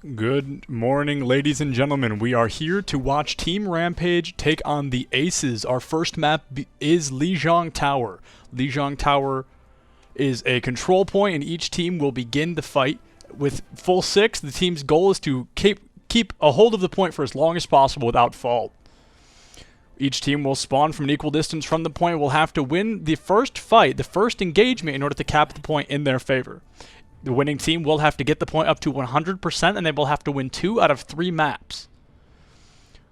Good morning, ladies and gentlemen. We are here to watch Team Rampage take on the Aces. Our first map is Lijang Tower. Lijang Tower is a control point, and each team will begin the fight with full six. The team's goal is to keep a hold of the point for as long as possible without fault. Each team will spawn from an equal distance from the point. Will have to win the first fight, the first engagement, in order to cap the point in their favor. The winning team will have to get the point up to 100%, and they will have to win 2 out of 3 maps.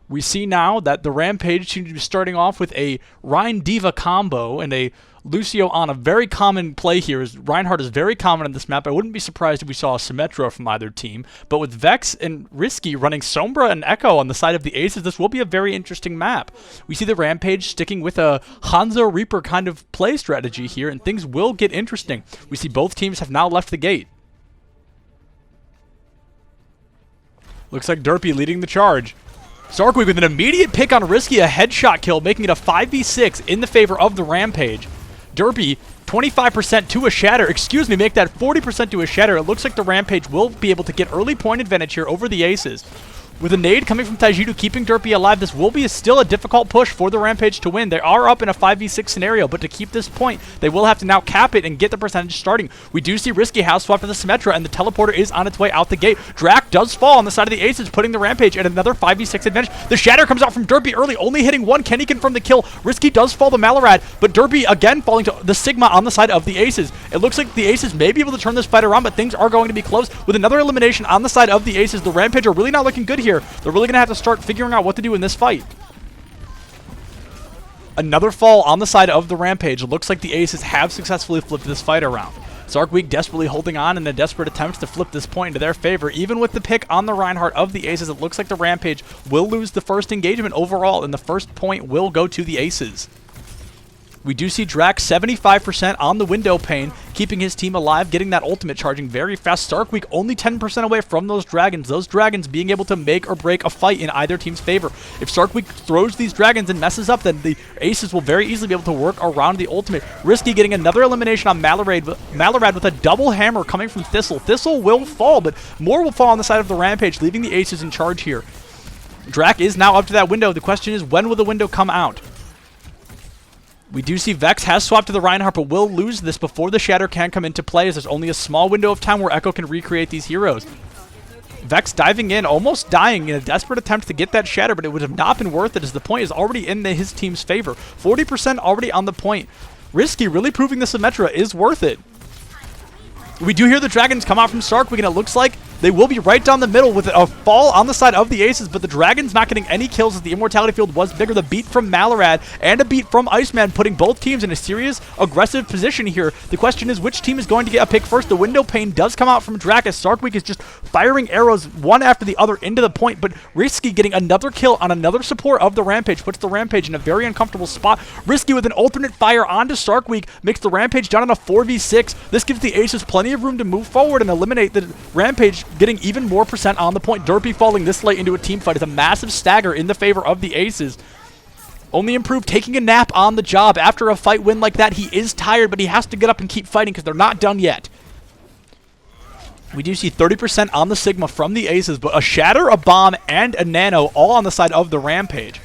We see now that the Rampage seems to be starting off with a Rein Diva combo and a Lucio on a very common play here. Reinhardt is very common on this map. I wouldn't be surprised if we saw a Symmetra from either team. But with Vex and Risky running Sombra and Echo on the side of the Aces, this will be a very interesting map. We see the Rampage sticking with a Hanzo Reaper kind of play strategy here, and things will get interesting. We see both teams have now left the gate. Looks like Derpy leading the charge. Starkweek with an immediate pick on Risky, a headshot kill, making it a 5v6 in the favor of the Rampage. Derpy, 25% to a shatter. Excuse me, make that 40% to a shatter. It looks like the Rampage will be able to get early point advantage here over the Aces. With a nade coming from Taijitu keeping Derpy alive, this will be still a difficult push for the Rampage to win. They are up in a 5v6 scenario, but to keep this point, they will have to now cap it and get the percentage starting. We do see Risky house swap to the Symmetra, and the teleporter is on its way out the gate. Drac does fall on the side of the Aces, putting the Rampage at another 5v6 advantage. The shatter comes out from Derpy early, only hitting one. Can he confirm the kill? Risky does fall the Malorad, but Derpy again falling to the Sigma on the side of the Aces. It looks like the Aces may be able to turn this fight around, but things are going to be close. With another elimination on the side of the Aces, the Rampage are really not looking good here. They're really going to have to start figuring out what to do in this fight. Another fall on the side of the Rampage. It looks like the Aces have successfully flipped this fight around. Starkweek desperately holding on in a desperate attempt to flip this point into their favor. Even with the pick on the Reinhardt of the Aces, it looks like the Rampage will lose the first engagement overall, and the first point will go to the Aces. We do see Drax 75% on the window pane, keeping his team alive, getting that ultimate charging very fast. Starkweek only 10% away from those dragons being able to make or break a fight in either team's favor. If Starkweek throws these dragons and messes up, then the Aces will very easily be able to work around the ultimate. Risky getting another elimination on Malorad with a double hammer coming from Thistle. Thistle will fall, but more will fall on the side of the Rampage, leaving the Aces in charge here. Drac is now up to that window. The question is, when will the window come out? We do see Vex has swapped to the Reinhardt, but will lose this before the Shatter can come into play, as there's only a small window of time where Echo can recreate these heroes. Vex diving in, almost dying in a desperate attempt to get that Shatter, but it would have not been worth it as the point is already in his team's favor. 40% already on the point. Risky really proving the Symmetra is worth it. We do hear the dragons come out from Starkweek, and it looks like they will be right down the middle with a fall on the side of the Aces, but the dragons not getting any kills as the immortality field was bigger. The beat from Malorad and a beat from Iceman, putting both teams in a serious aggressive position here. The question is, which team is going to get a pick first? The window pane does come out from Drac as Starkweek is just firing arrows one after the other into the point, but Risky getting another kill on another support of the Rampage puts the Rampage in a very uncomfortable spot. Risky with an alternate fire onto Starkweek makes the Rampage down on a 4v6. This gives the Aces plenty of room to move forward and eliminate the Rampage, getting even more percent on the point. Derpy falling this late into a team fight is a massive stagger in the favor of the Aces. Only improved taking a nap on the job. After a fight win like that, he is tired, but he has to get up and keep fighting because they're not done yet. We do see 30% on the Sigma from the Aces, but a Shatter, a Bomb, and a Nano all on the side of the Rampage.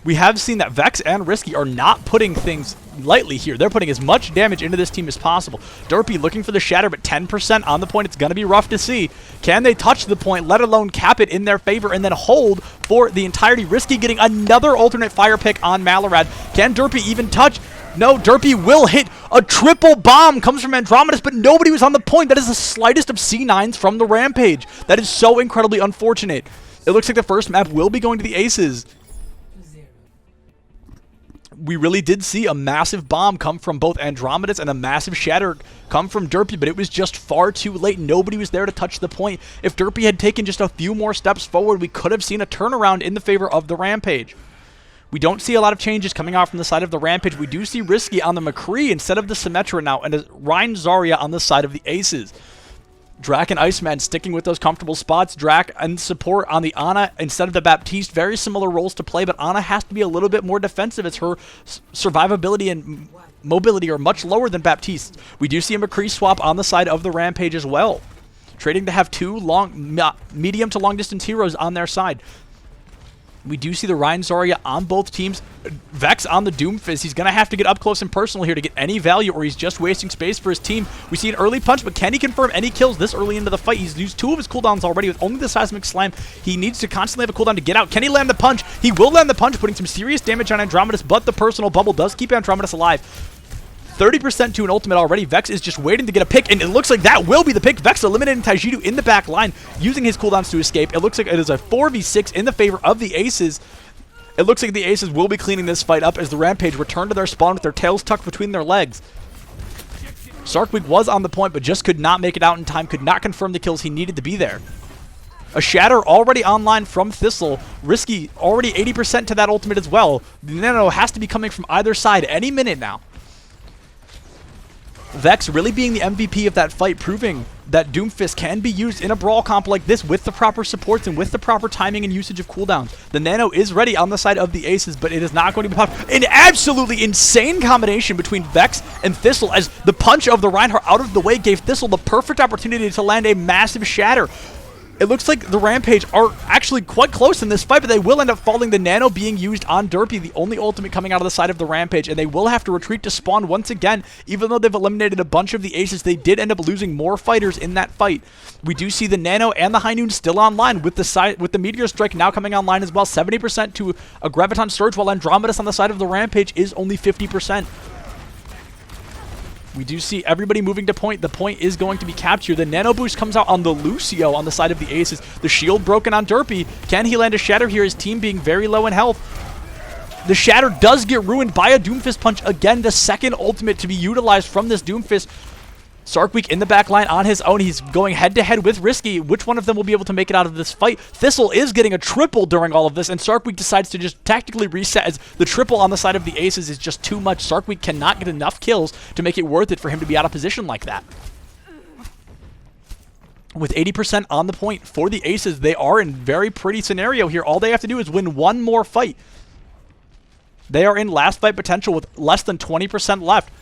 We have seen that Vex and Risky are not putting things lightly here. They're putting as much damage into this team as possible. Derpy looking for the Shatter, but 10% on the point. It's going to be rough to see. Can they touch the point, let alone cap it in their favor, and then hold for the entirety? Risky getting another alternate fire pick on Malorad. Can Derpy even touch? No, Derpy will hit. A triple bomb comes from Andromedas, but nobody was on the point. That is the slightest of C9s from the Rampage. That is so incredibly unfortunate. It looks like the first map will be going to the Aces. We really did see a massive bomb come from both Andromedas and a massive Shatter come from Derpy, but it was just far too late. Nobody was there to touch the point. If Derpy had taken just a few more steps forward, we could have seen a turnaround in the favor of the Rampage. We don't see a lot of changes coming out from the side of the Rampage. We do see Risky on the McCree instead of the Symmetra now, and a Rein Zarya on the side of the Aces. Drac and Iceman sticking with those comfortable spots. Drac and support on the Ana instead of the Baptiste. Very similar roles to play, but Ana has to be a little bit more defensive as her survivability and mobility are much lower than Baptiste. We do see a McCree swap on the side of the Rampage as well. trading to have two medium to long distance heroes on their side. We do see the Rein Zarya on both teams. Vex on the Doomfist. He's going to have to get up close and personal here to get any value, or he's just wasting space for his team. We see an early punch, but can he confirm any kills this early into the fight? He's used 2 of his cooldowns already with only the Seismic Slam. He needs to constantly have a cooldown to get out. Can he land the punch? He will land the punch, putting some serious damage on Andromedus, but the personal bubble does keep Andromedus alive. 30% to an ultimate already. Vex is just waiting to get a pick, and it looks like that will be the pick. Vex eliminating Taijitu in the back line, using his cooldowns to escape. It looks like it is a 4v6 in the favor of the Aces. It looks like the Aces will be cleaning this fight up as the Rampage return to their spawn with their tails tucked between their legs. Sarkweek was on the point, but just could not make it out in time, could not confirm the kills he needed to be there. A Shatter already online from Thistle. Risky already 80% to that ultimate as well. The Nano has to be coming from either side any minute now. Vex really being the MVP of that fight, proving that Doomfist can be used in a brawl comp like this with the proper supports and with the proper timing and usage of cooldowns. The Nano is ready on the side of the Aces, but it is not going to be popular. An absolutely insane combination between Vex and Thistle, as the punch of the Reinhardt out of the way gave Thistle the perfect opportunity to land a massive Shatter. It looks like the Rampage are actually quite close in this fight, but they will end up falling. The Nano being used on Derpy, the only ultimate coming out of the side of the Rampage, and they will have to retreat to spawn once again. Even though they've eliminated a bunch of the Aces, they did end up losing more fighters in that fight. We do see the Nano and the High Noon still online, with the Meteor Strike now coming online as well. 70% to a Graviton Surge, while Andromedus on the side of the Rampage is only 50%. We do see everybody moving to point. The point is going to be captured. The Nano Boost comes out on the Lucio on the side of the Aces. The shield broken on Derpy. Can he land a Shatter here? His team being very low in health. The Shatter does get ruined by a Doomfist punch. Again, the second ultimate to be utilized from this Doomfist. Sarkweek in the back line on his own. He's going head-to-head with Risky. Which one of them will be able to make it out of this fight? Thistle is getting a triple during all of this, and Sarkweek decides to just tactically reset, as the triple on the side of the Aces is just too much. Sarkweek cannot get enough kills to make it worth it for him to be out of position like that. With 80% on the point for the Aces, they are in very pretty scenario here. All they have to do is win one more fight. They are in last fight potential with less than 20% left.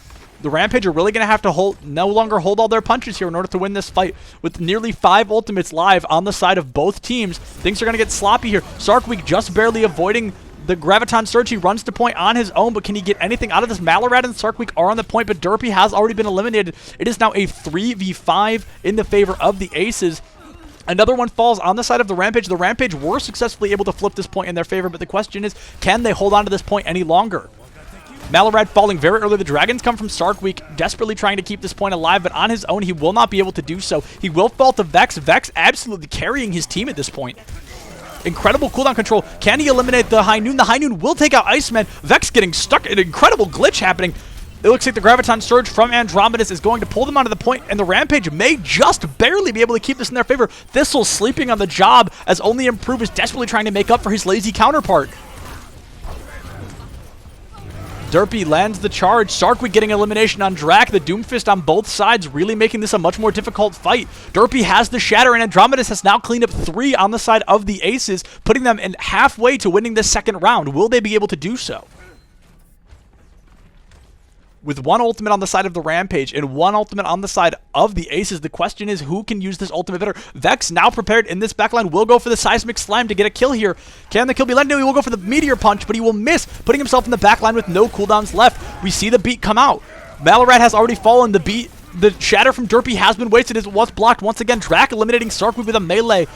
The Rampage are really going to have to no longer hold all their punches here in order to win this fight. With nearly 5 ultimates live on the side of both teams, things are going to get sloppy here. Sarkweek just barely avoiding the Graviton Surge. He runs to point on his own, but can he get anything out of this? Malorad and Sarkweek are on the point, but Derpy has already been eliminated. It is now a 3v5 in the favor of the Aces. Another one falls on the side of the Rampage. The Rampage were successfully able to flip this point in their favor, but the question is, can they hold on to this point any longer? Malorad falling very early. The Dragons come from Sarkweek, desperately trying to keep this point alive, but on his own, he will not be able to do so. He will fall to Vex. Vex absolutely carrying his team at this point. Incredible cooldown control. Can he eliminate the High Noon? The High Noon will take out Iceman. Vex getting stuck. An incredible glitch happening. It looks like the Graviton Surge from Andromedus is going to pull them onto the point, and the Rampage may just barely be able to keep this in their favor. Thistle sleeping on the job, as only Improve is desperately trying to make up for his lazy counterpart. Derpy lands the charge. Sarkweek getting elimination on Drak. The Doomfist on both sides, really making this a much more difficult fight. Derpy has the Shatter, and Andromedus has now cleaned up 3 on the side of the Aces, putting them in halfway to winning this second round. Will they be able to do so? With 1 ultimate on the side of the Rampage and 1 ultimate on the side of the Aces, the question is who can use this ultimate better. Vex, now prepared in this backline, will go for the Seismic Slam to get a kill here. Can the kill be landed? No, he will go for the Meteor Punch, but he will miss, putting himself in the backline with no cooldowns left. We see the beat come out. Malorad has already fallen. The Shatter from Derpy has been wasted as it was blocked. Once again, Drak eliminating Sarkweek with a melee.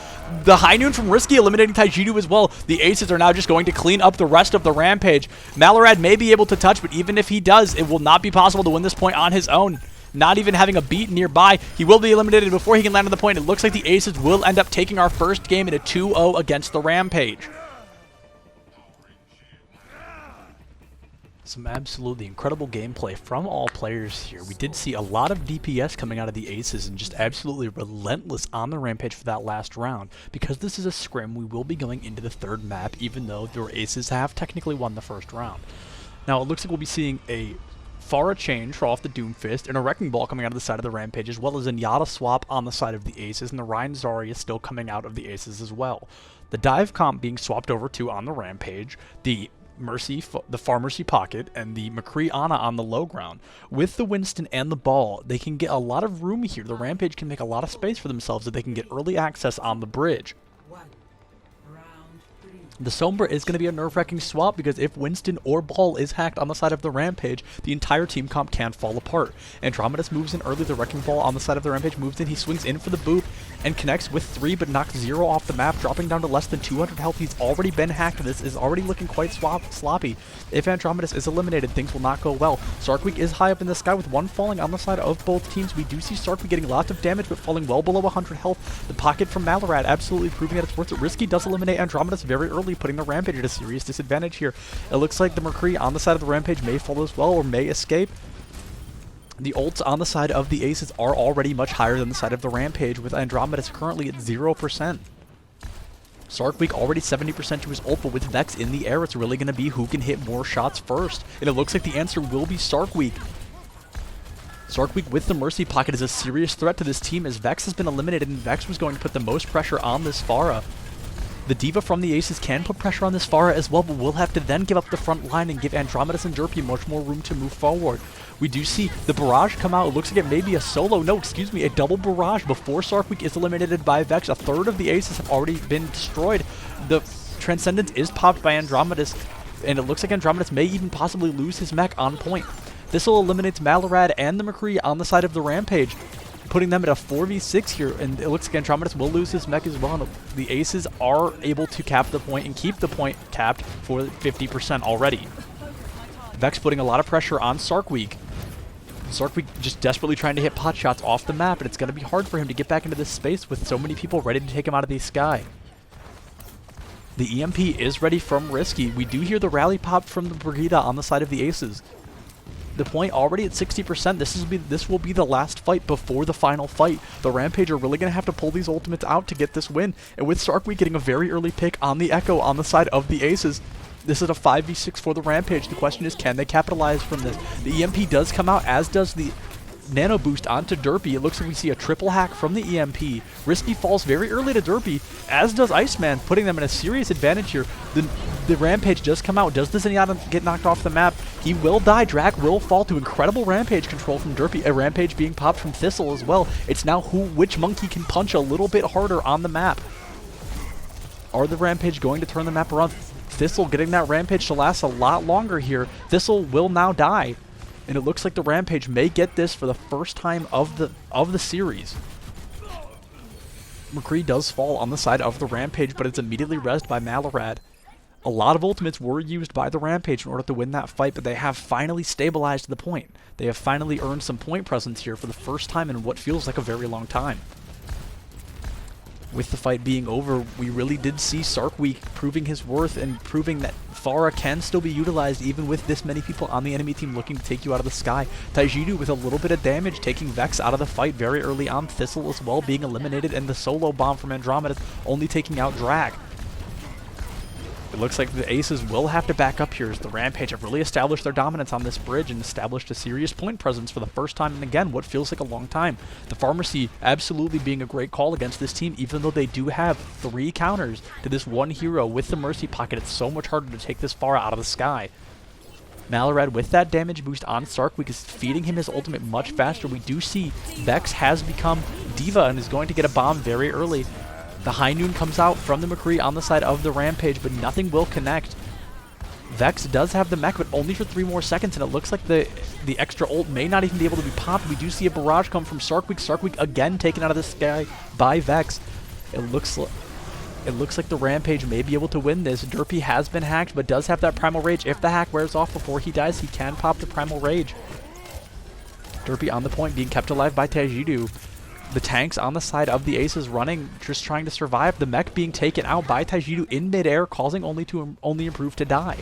The High Noon from Risky eliminating Taijitu as well. The Aces are now just going to clean up the rest of the Rampage. Malorad may be able to touch, but even if he does, it will not be possible to win this point on his own. Not even having a beat nearby. He will be eliminated before he can land on the point. It looks like the Aces will end up taking our first game in a 2-0 against the Rampage. Some absolutely incredible gameplay from all players here. We did see a lot of DPS coming out of the Aces and just absolutely relentless on the Rampage for that last round. Because this is a scrim, we will be going into the 3rd map, even though the Aces have technically won the 1st round. Now, it looks like we'll be seeing a Pharah change for off the Doomfist and a Wrecking Ball coming out of the side of the Rampage, as well as a Nyata swap on the side of the Aces, and the Rein Zarya still coming out of the Aces as well. The dive comp being swapped over to on the Rampage, the the Pharmacy Pocket and the McCree Ana on the low ground. With the Winston and the ball, they can get a lot of room here. The Rampage can make a lot of space for themselves if they can get early access on the bridge. The Sombra is going to be a nerve-wracking swap because if Winston or Ball is hacked on the side of the Rampage, the entire team comp can fall apart. Andromedus moves in early, the Wrecking Ball on the side of the Rampage moves in, he swings in for the boop and connects with 3 but knocks 0 off the map, dropping down to less than 200 health. He's already been hacked. This is already looking quite sloppy. If Andromedus is eliminated, things will not go well. Sarkweek is high up in the sky with 1 falling on the side of both teams. We do see Sarkweek getting lots of damage but falling well below 100 health. The pocket from Malorad absolutely proving that it's worth it. Risky does eliminate Andromedus very early, putting the Rampage at a serious disadvantage here. It looks like the McCree on the side of the Rampage may fall as well or may escape. The ults on the side of the Aces are already much higher than the side of the Rampage, with Andromedus currently at 0%. Sarkweek already 70% to his ult, but with Vex in the air, it's really going to be who can hit more shots first. And it looks like the answer will be Sarkweek. Sarkweek with the Mercy Pocket is a serious threat to this team as Vex has been eliminated, and Vex was going to put the most pressure on this Pharah. The Diva from the Aces can put pressure on this Pharah as well, but we'll have to then give up the front line and give Andromedus and Derpy much more room to move forward. We do see the barrage come out. It looks like it may be a solo. No, excuse me, a double barrage before Sarkweek is eliminated by Vex. A third of the Aces have already been destroyed. The Transcendence is popped by Andromedus, and it looks like Andromedus may even possibly lose his mech on point. This will eliminate Malorad and the McCree on the side of the Rampage, putting them at a 4v6 here, and it looks like Andromedus will lose his mech as well, and the Aces are able to cap the point and keep the point capped for 50% already. Vex putting a lot of pressure on Sarkweek. Sarkweek just desperately trying to hit pot shots off the map, and it's going to be hard for him to get back into this space with so many people ready to take him out of the sky. The EMP is ready from Risky. We do hear the rally pop from the Brigida on the side of the Aces. The point already at 60%. This will be the last fight before the final fight. The Rampage are really going to have to pull these ultimates out to get this win. And with Sarkweek getting a very early pick on the Echo on the side of the Aces, this is a 5v6 for the Rampage. The question is, can they capitalize from this? The EMP does come out, as does the Nano Boost onto Derpy. It looks like we see a triple hack from the EMP. Risky falls very early to Derpy, as does Iceman, putting them in a serious advantage here. The Rampage does come out. Does the Zenyatta get knocked off the map? He will die. Drac will fall to incredible Rampage control from Derpy. A Rampage being popped from Thistle as well. It's now which monkey can punch a little bit harder on the map. Are the Rampage going to turn the map around? Thistle getting that Rampage to last a lot longer here. Thistle will now die. And it looks like the Rampage may get this for the first time of the series. McCree does fall on the side of the Rampage, but it's immediately rezzed by Malorad. A lot of ultimates were used by the Rampage in order to win that fight, but they have finally stabilized the point. They have finally earned some point presence here for the first time in what feels like a very long time. With the fight being over, we really did see Sarkweek proving his worth and proving that Pharah can still be utilized even with this many people on the enemy team looking to take you out of the sky. Taijidu with a little bit of damage, taking Vex out of the fight very early on. Thistle as well being eliminated, and the solo bomb from Andromedus only taking out Drag. It looks like the Aces will have to back up here as the Rampage have really established their dominance on this bridge and established a serious point presence for the first time in, again, what feels like a long time. The Pharmacy absolutely being a great call against this team, even though they do have 3 counters to this one hero with the Mercy Pocket. It's so much harder to take this far out of the sky. Malorad with that damage boost on Sarkweek is feeding him his ultimate much faster. We do see Vex has become Diva and is going to get a bomb very early. The High Noon comes out from the McCree on the side of the Rampage, but nothing will connect. Vex does have the mech, but only for 3 more seconds, and it looks like the extra ult may not even be able to be popped. We do see a barrage come from Sarkweek. Sarkweek again taken out of the sky by Vex. It looks like the Rampage may be able to win this. Derpy has been hacked, but does have that Primal Rage. If the hack wears off before he dies, he can pop the Primal Rage. Derpy on the point, being kept alive by Taijidu. The tanks on the side of the Aces running, just trying to survive. The mech being taken out by Taijidu in midair, causing only Improve to die.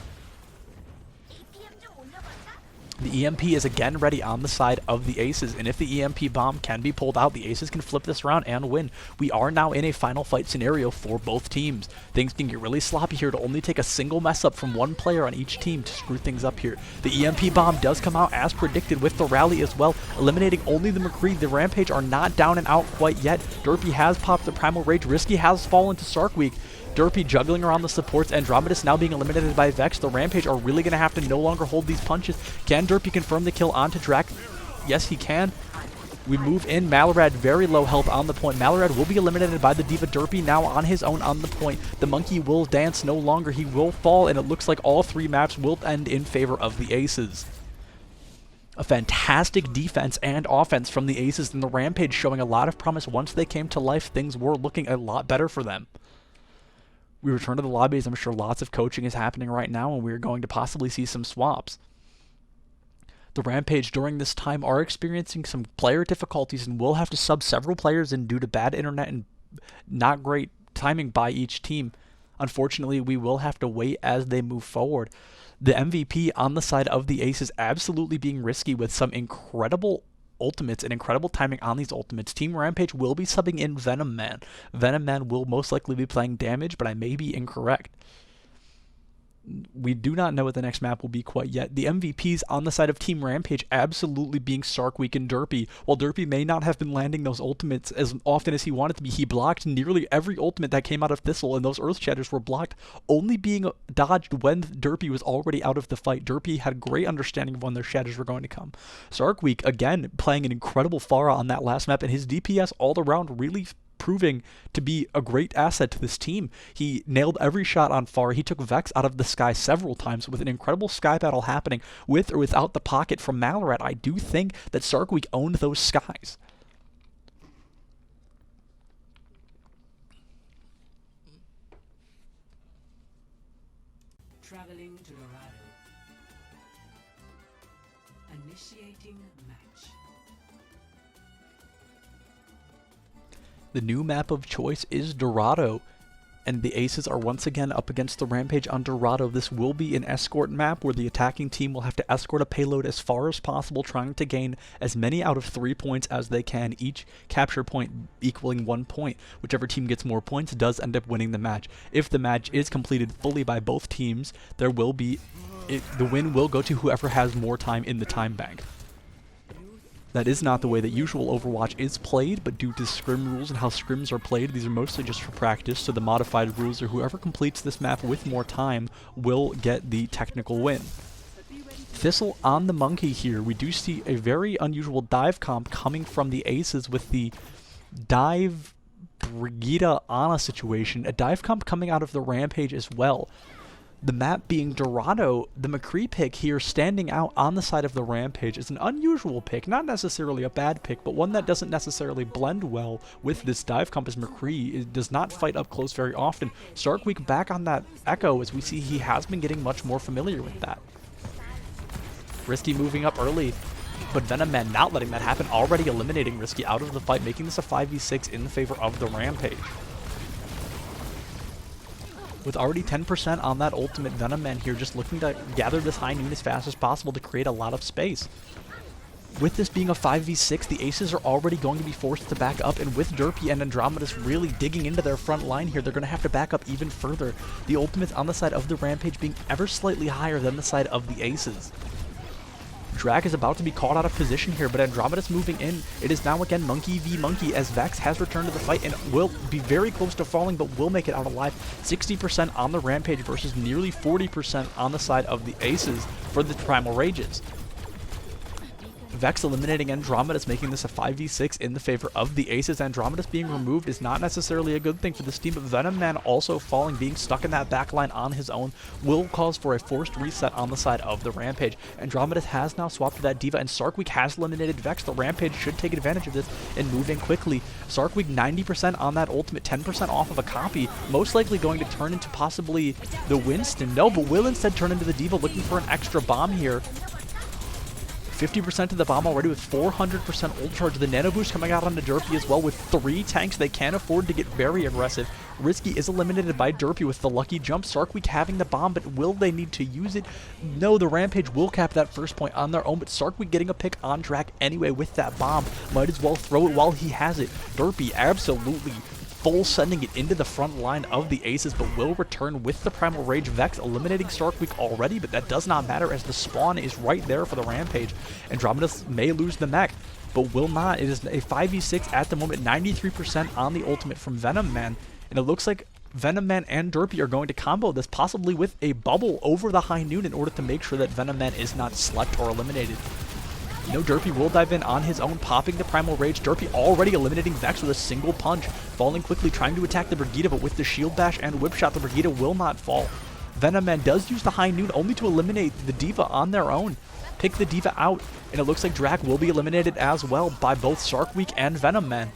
The EMP is again ready on the side of the Aces, and if the EMP bomb can be pulled out, the Aces can flip this round and win. We are now in a final fight scenario for both teams. Things can get really sloppy here to only take a single mess up from one player on each team to screw things up here. The EMP bomb does come out as predicted with the rally as well, eliminating only the McCree. The Rampage are not down and out quite yet. Derpy has popped the Primal Rage. Risky has fallen to Sarkweek. Derpy juggling around the supports. Andromedus now being eliminated by Vex. The Rampage are really going to have to no longer hold these punches. Can Derpy confirm the kill onto Drac? Yes, he can. We move in. Malorad, very low health on the point. Malorad will be eliminated by the Diva. Derpy now on his own on the point. The monkey will dance no longer. He will fall, and it looks like all 3 maps will end in favor of the Aces. A fantastic defense and offense from the Aces, and the Rampage showing a lot of promise. Once they came to life, things were looking a lot better for them. We return to the lobbies. I'm sure lots of coaching is happening right now, and we're going to possibly see some swaps. The Rampage during this time are experiencing some player difficulties and will have to sub several players in due to bad internet and not great timing by each team. Unfortunately, we will have to wait as they move forward. The MVP on the side of the Aces absolutely being risky with some incredible ultimates and incredible timing on these ultimates. Team Rampage will be subbing in Venom Man. Venom Man will most likely be playing damage, but I may be incorrect. We do not know what the next map will be quite yet. The MVPs on the side of Team Rampage absolutely being Sarkweek and Derpy. While Derpy may not have been landing those ultimates as often as he wanted to be, he blocked nearly every ultimate that came out of Thistle, and those Earth Shatters were blocked, only being dodged when Derpy was already out of the fight. Derpy had great understanding of when their Shatters were going to come. Sarkweek, again, playing an incredible Pharah on that last map, and his DPS all around really proving to be a great asset to this team. He nailed every shot on Pharah. He took Vex out of the sky several times with an incredible sky battle happening with or without the pocket from Malorad. I do think that Sarkweek owned those skies. Traveling to Dorado. Initiating match. The new map of choice is Dorado, and the Aces are once again up against the Rampage on Dorado. This will be an escort map where the attacking team will have to escort a payload as far as possible, trying to gain as many out of 3 points as they can, each capture point equaling 1 point. Whichever team gets more points does end up winning the match. If the match is completed fully by both teams, there will be the win will go to whoever has more time in the time bank. That is not the way that usual Overwatch is played, but due to scrim rules and how scrims are played, these are mostly just for practice, so the modified rules are whoever completes this map with more time will get the technical win. Thistle on the monkey here. We do see a very unusual dive comp coming from the Aces with the dive Brigitte Ana situation, a dive comp coming out of the Rampage as well. The map being Dorado, the McCree pick here standing out on the side of the Rampage is an unusual pick, not necessarily a bad pick, but one that doesn't necessarily blend well with this dive compass. McCree does not fight up close very often. Sarkweek back on that Echo as we see he has been getting much more familiar with that. Risky moving up early, but Venom Man not letting that happen, already eliminating Risky out of the fight, making this a 5v6 in the favor of the Rampage. With already 10% on that ultimate, Venom Man here just looking to gather this high noon as fast as possible to create a lot of space. With this being a 5v6, the Aces are already going to be forced to back up, and with Derpy and Andromedus really digging into their front line here, they're going to have to back up even further. The ultimates on the side of the Rampage being ever slightly higher than the side of the Aces. Drac is about to be caught out of position here, but Andromedus moving in. It is now again Monkey v Monkey as Vex has returned to the fight and will be very close to falling, but will make it out alive. 60% on the Rampage versus nearly 40% on the side of the Aces for the Primal Rages. Vex eliminating Andromedus, making this a 5v6 in the favor of the Aces. Andromedus being removed is not necessarily a good thing for this team, but Venom Man also falling, being stuck in that backline on his own, will cause for a forced reset on the side of the Rampage. Andromedus has now swapped to that Diva, and Sarkweek has eliminated Vex. The Rampage should take advantage of this and move in quickly. Sarkweek 90% on that ultimate, 10% off of a copy, most likely going to turn into possibly the Winston. No, but will instead turn into the Diva, looking for an extra bomb here. 50% of the bomb already with 400% ult charge. The nano boost coming out onto Derpy as well with 3 tanks. They can't afford to get very aggressive. Risky is eliminated by Derpy with the lucky jump. Sarkweek having the bomb, but will they need to use it? No, the Rampage will cap that first point on their own, but Sarkweek getting a pick on Drac anyway with that bomb. Might as well throw it while he has it. Derpy absolutely full sending it into the front line of the Aces, but will return with the Primal Rage. Vex eliminating Sarkweek already, but that does not matter as the spawn is right there for the Rampage. Andromedus may lose the mech, but will not. It is a 5v6 at the moment, 93% on the ultimate from Venom Man. And it looks like Venom Man and Derpy are going to combo this, possibly with a bubble over the high noon in order to make sure that Venom Man is not slept or eliminated. No, Derpy will dive in on his own, popping the Primal Rage. Derpy already eliminating Vex with a single punch, falling quickly, trying to attack the Brigitte, but with the Shield Bash and Whip Shot, the Brigitte will not fall. Venom Man does use the high noon only to eliminate the D.Va on their own. Pick the D.Va out, and it looks like Drac will be eliminated as well by both Sarkweek and Venom Man.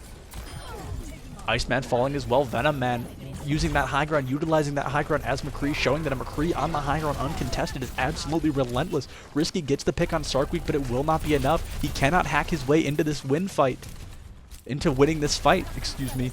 Iceman falling as well. Venom Man using that high ground, utilizing that high ground as McCree, showing that a McCree on the high ground uncontested is absolutely relentless. Risky gets the pick on Sarkweek, but it will not be enough. He cannot hack his way into this winning this fight, excuse me.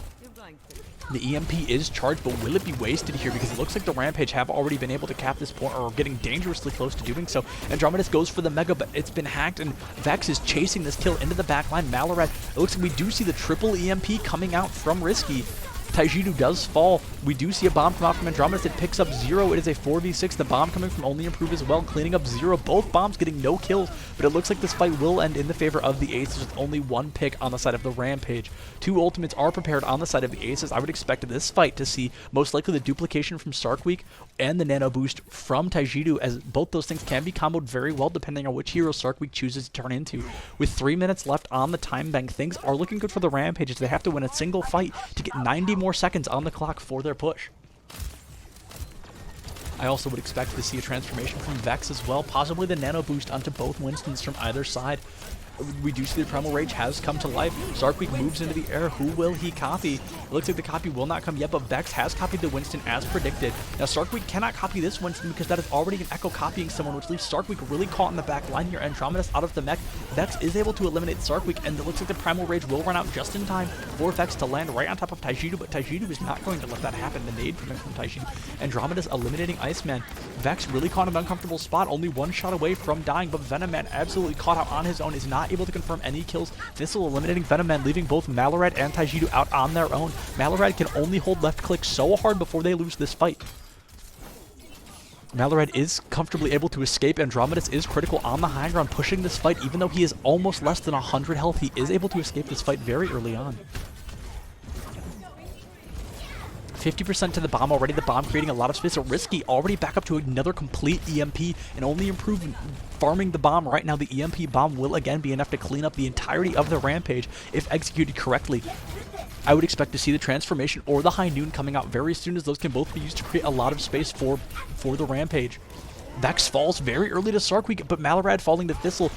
The EMP is charged, but will it be wasted here? Because it looks like the Rampage have already been able to cap this point, or are getting dangerously close to doing so. Andromedus goes for the Mega, but it's been hacked, and Vex is chasing this kill into the backline. Malorad, it looks like we do see the triple EMP coming out from Risky. Taijidu does fall. We do see a bomb come out from Andromedus. It picks up Zero. It is a 4v6. The bomb coming from Only Improve as well, cleaning up Zero. Both bombs getting no kills, but it looks like this fight will end in the favor of the Aces with only one pick on the side of the Rampage. Two ultimates are prepared on the side of the Aces. I would expect this fight to see most likely the duplication from Sarkweek and the Nano Boost from Taijidu, as both those things can be comboed very well depending on which hero Sarkweek chooses to turn into. With 3 minutes left on the time bank, things are looking good for the Rampages. They have to win a single fight to get 90 more seconds on the clock for their push. I also would expect to see a transformation from Vex as well, possibly the Nano Boost onto both Winstons from either side. We do see the Primal Rage has come to life. Sarkweek moves into the air. Who will he copy? It looks like the copy will not come yet, but Vex has copied the Winston as predicted. Now Sarkweek cannot copy this Winston because that is already an Echo copying someone, which leaves Sarkweek really caught in the back line here. Andromedus out of the mech. Vex is able to eliminate Sarkweek, and it looks like the Primal Rage will run out just in time for Vex to land right on top of Taijidu, but Taijidu is not going to let that happen. The nade coming from Taijidu. Andromedus eliminating Iceman. Vex really caught in an uncomfortable spot, only one shot away from dying, but Venom Man absolutely caught out on his own, is not able to confirm any kills. Thistle eliminating Venom Man, leaving both Malorad and Taijidu out on their own. Malorad can only hold left click so hard before they lose this fight. Malorad is comfortably able to escape. Andromedus is critical on the high ground, pushing this fight. Even though he is almost less than 100 health, he is able to escape this fight very early on. 50% to the bomb already. The bomb creating a lot of space. So Risky already back up to another complete EMP, and Only Improve farming the bomb right now. The EMP bomb will again be enough to clean up the entirety of the Rampage if executed correctly. I would expect to see the transformation or the high noon coming out very soon, as those can both be used to create a lot of space for the Rampage. Vex falls very early to Sarkweek, but Malorad falling to Thistle.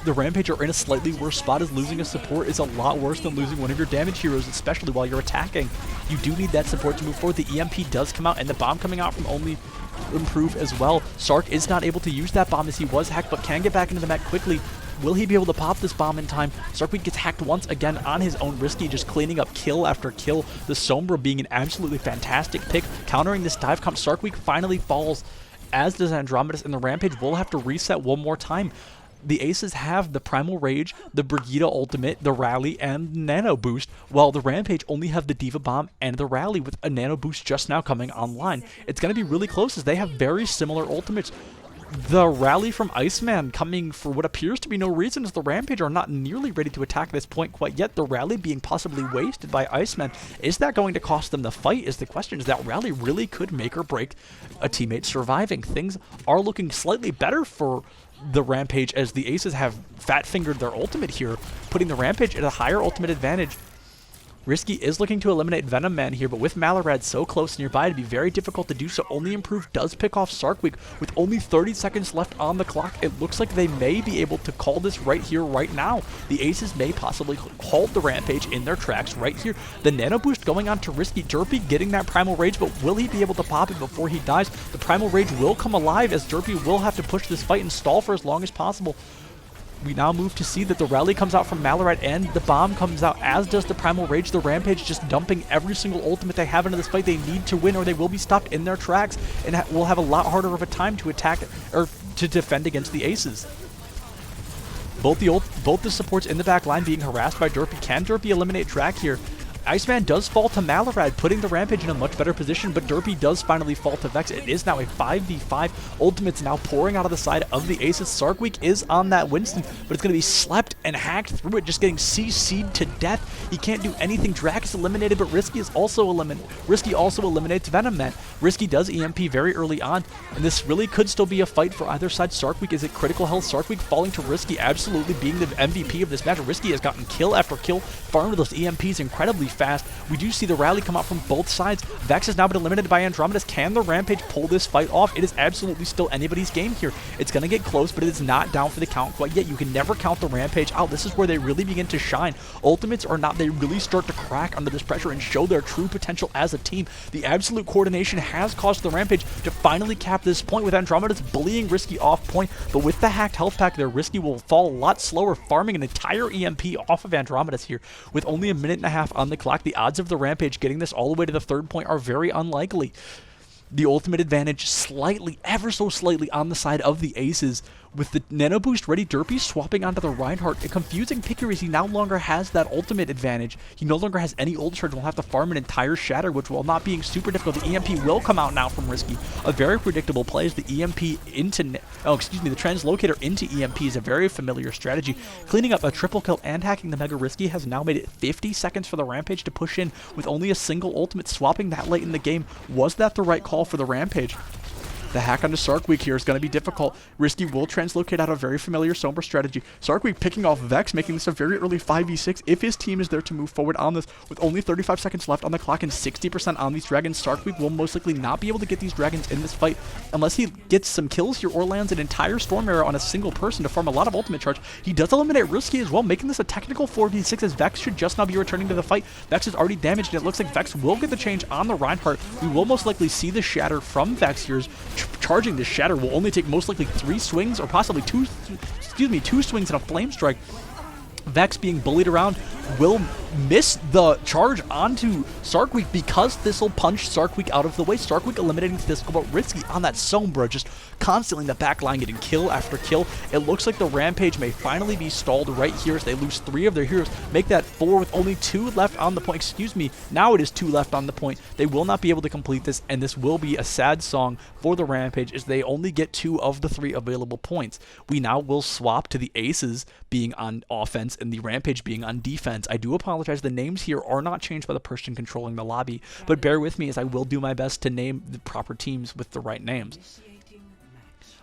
The Rampage are in a slightly worse spot, as losing a support is a lot worse than losing one of your damage heroes, especially while you're attacking. You do need that support to move forward. The EMP does come out, and the bomb coming out from Only Improve as well. Sark is not able to use that bomb as he was hacked, but can get back into the mech quickly. Will he be able to pop this bomb in time? Sarkweek gets hacked once again on his own. Risky just cleaning up kill after kill. The Sombra being an absolutely fantastic pick, countering this dive comp. Sarkweek finally falls, as does Andromedus, and the Rampage will have to reset one more time. The Aces have the Primal Rage, the Brigitte Ultimate, the Rally, and Nano Boost, while the Rampage only have the D.Va Bomb and the Rally, with a Nano Boost just now coming online. It's going to be really close, as they have very similar ultimates. The Rally from Iceman coming for what appears to be no reason, as the Rampage are not nearly ready to attack this point quite yet. The Rally being possibly wasted by Iceman. Is that going to cost them the fight is the question, as that Rally really could make or break a teammate surviving. Things are looking slightly better for the Rampage, as the Aces have fat-fingered their ultimate here, putting the Rampage at a higher ultimate advantage. Risky is looking to eliminate Venom Man here, but with Malorad so close nearby, it'd be very difficult to do so. Only Improve does pick off Sarkweek with only 30 seconds left on the clock. It looks like they may be able to call this right here, right now. The Aces may possibly halt the Rampage in their tracks right here. The Nano Boost going on to Risky. Derpy getting that Primal Rage, but will he be able to pop it before he dies? The Primal Rage will come alive, as Derpy will have to push this fight and stall for as long as possible. We now move to see that the Rally comes out from Malorad and the bomb comes out, as does the Primal Rage. The Rampage just dumping every single ultimate they have into this fight. They need to win, or they will be stopped in their tracks and will have a lot harder of a time to attack or to defend against the Aces. Both the supports in the back line being harassed by Derpy. Can Derpy eliminate Drac here? Iceman does fall to Malorad, putting the Rampage in a much better position, but Derpy does finally fall to Vex. It is now a 5v5. Ultimate's now pouring out of the side of the Aces. Sarkweek is on that Winston, but it's going to be slept and hacked through it, just getting CC'd to death. He can't do anything. Drac is eliminated, but Risky is also eliminated. Risky also eliminates Venom Man. Risky does EMP very early on, and this really could still be a fight for either side. Sarkweek is at critical health. Sarkweek falling to Risky, absolutely being the MVP of this match. Risky has gotten kill after kill, farming those EMPs incredibly fast. We do see the rally come out from both sides. Vex has now been eliminated by Andromedas. Can the Rampage pull this fight off? It is absolutely still anybody's game here. It's going to get close, but it is not down for the count quite yet. You can never count the Rampage out. This is where they really begin to shine. Ultimates or not, they really start to crack under this pressure and show their true potential as a team. The absolute coordination has caused the Rampage to finally cap this point, with Andromedas bullying Risky off point, but with the hacked health pack there, Risky will fall a lot slower, farming an entire EMP off of Andromedas here. With only a minute and a half on the clock, the odds of the Rampage getting this all the way to the third point are very unlikely. The ultimate advantage slightly, ever so slightly, on the side of the Aces. With the Nano Boost ready, Derpy swapping onto the Reinhardt. A confusing pick here is he no longer has that ultimate advantage. He no longer has any ult charge. Will have to farm an entire Shatter, which, while not being super difficult, the EMP will come out now from Risky. A very predictable play is the EMP into... the Translocator into EMP is a very familiar strategy. Cleaning up a triple kill and hacking the Mega Risky has now made it 50 seconds for the Rampage to push in with only a single ultimate. Swapping that late in the game, was that the right call for the Rampage? The hack onto Sarkweek here is going to be difficult. Risky will translocate out a very familiar Sombra strategy. Sarkweek picking off Vex, making this a very early 5v6 if his team is there to move forward on this. With only 35 seconds left on the clock and 60% on these dragons, Sarkweek will most likely not be able to get these dragons in this fight unless he gets some kills here or lands an entire Storm Arrow on a single person to farm a lot of ultimate charge. He does eliminate Risky as well, making this a technical 4v6 as Vex should just now be returning to the fight. Vex is already damaged, and it looks like Vex will get the change on the Reinhardt. We will most likely see the Shatter from Vex here. Charging this Shatter will only take most likely 3 swings, or possibly 2 swings and a Flame Strike. Vex being bullied around will miss the charge onto Sarkweek because Thistle punched Sarkweek out of the way. Sarkweek eliminating Thistle, but Risky on that Sombra, just constantly in the back line getting kill after kill. It looks like the Rampage may finally be stalled right here as they lose 3 of their heroes, make that 4 with only 2 left on the point. Excuse me, now it is 2 left on the point. They will not be able to complete this, and this will be a sad song for the Rampage as they only get 2 of the 3 available points. We now will swap to the Aces being on offense and the Rampage being on defense. I do apologize, the names here are not changed by the person controlling the lobby, but bear with me as I will do my best to name the proper teams with the right names.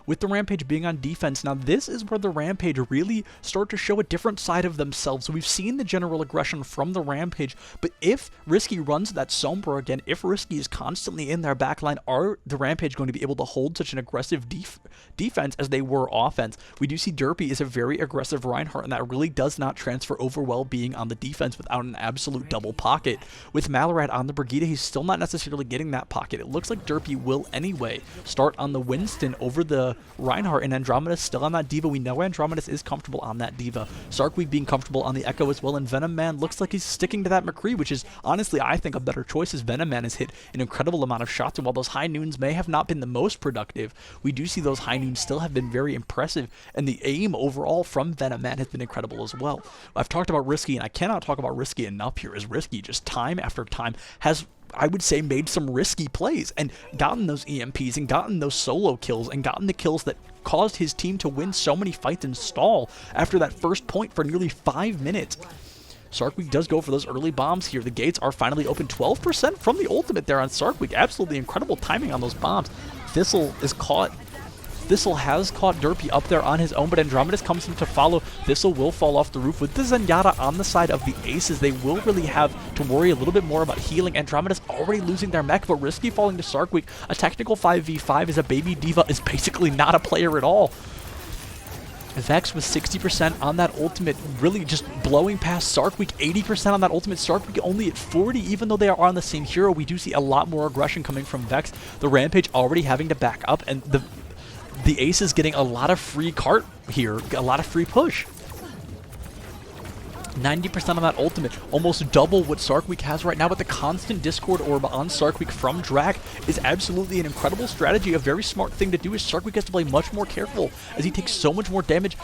With the Rampage being on defense, now this is where the Rampage really start to show a different side of themselves. So we've seen the general aggression from the Rampage, but if Risky runs that Sombra again, if Risky is constantly in their backline, are the Rampage going to be able to hold such an aggressive defense as they were offense? We do see Derpy is a very aggressive Reinhardt, and that really does not transfer over well being on the defense without an absolute double pocket. With Malorad on the Brigida, he's still not necessarily getting that pocket. It looks like Derpy will anyway start on the Winston over the Reinhardt, and Andromedas still on that D.Va. We know Andromedas is comfortable on that D.Va. Sarkweek being comfortable on the Echo as well, and Venom Man looks like he's sticking to that McCree, which is honestly, I think, a better choice, as Venom Man has hit an incredible amount of shots, and while those high noons may have not been the most productive, we do see those high noons still have been very impressive, and the aim overall from Venom Man has been incredible as well. I've talked about Risky, and I cannot talk about Risky enough here, as Risky just time after time has, I would say, made some risky plays and gotten those EMPs and gotten those solo kills and gotten the kills that caused his team to win so many fights and stall after that first point for nearly 5 minutes. Sarkweek does go for those early bombs here. The gates are finally open. 12% from the ultimate there on Sarkweek. Absolutely incredible timing on those bombs. Thistle is caught. Thistle has caught Derpy up there on his own, but Andromedas comes in to follow. Thistle will fall off the roof. With the Zenyatta on the side of the Aces, they will really have to worry a little bit more about healing. Andromedas already losing their mech, but Risky falling to Sarkweek. A technical 5v5 as a baby D.Va is basically not a player at all. Vex with 60% on that ultimate, really just blowing past Sarkweek. 80% on that ultimate. Sarkweek only at 40, even though they are on the same hero. We do see a lot more aggression coming from Vex. The Rampage already having to back up, and the Ace is getting a lot of free cart here, a lot of free push. 90% on that ultimate, almost double what Sarkweek has right now, but the constant Discord Orb on Sarkweek from Drac is absolutely an incredible strategy. A very smart thing to do is Sarkweek has to play much more careful as he takes so much more damage.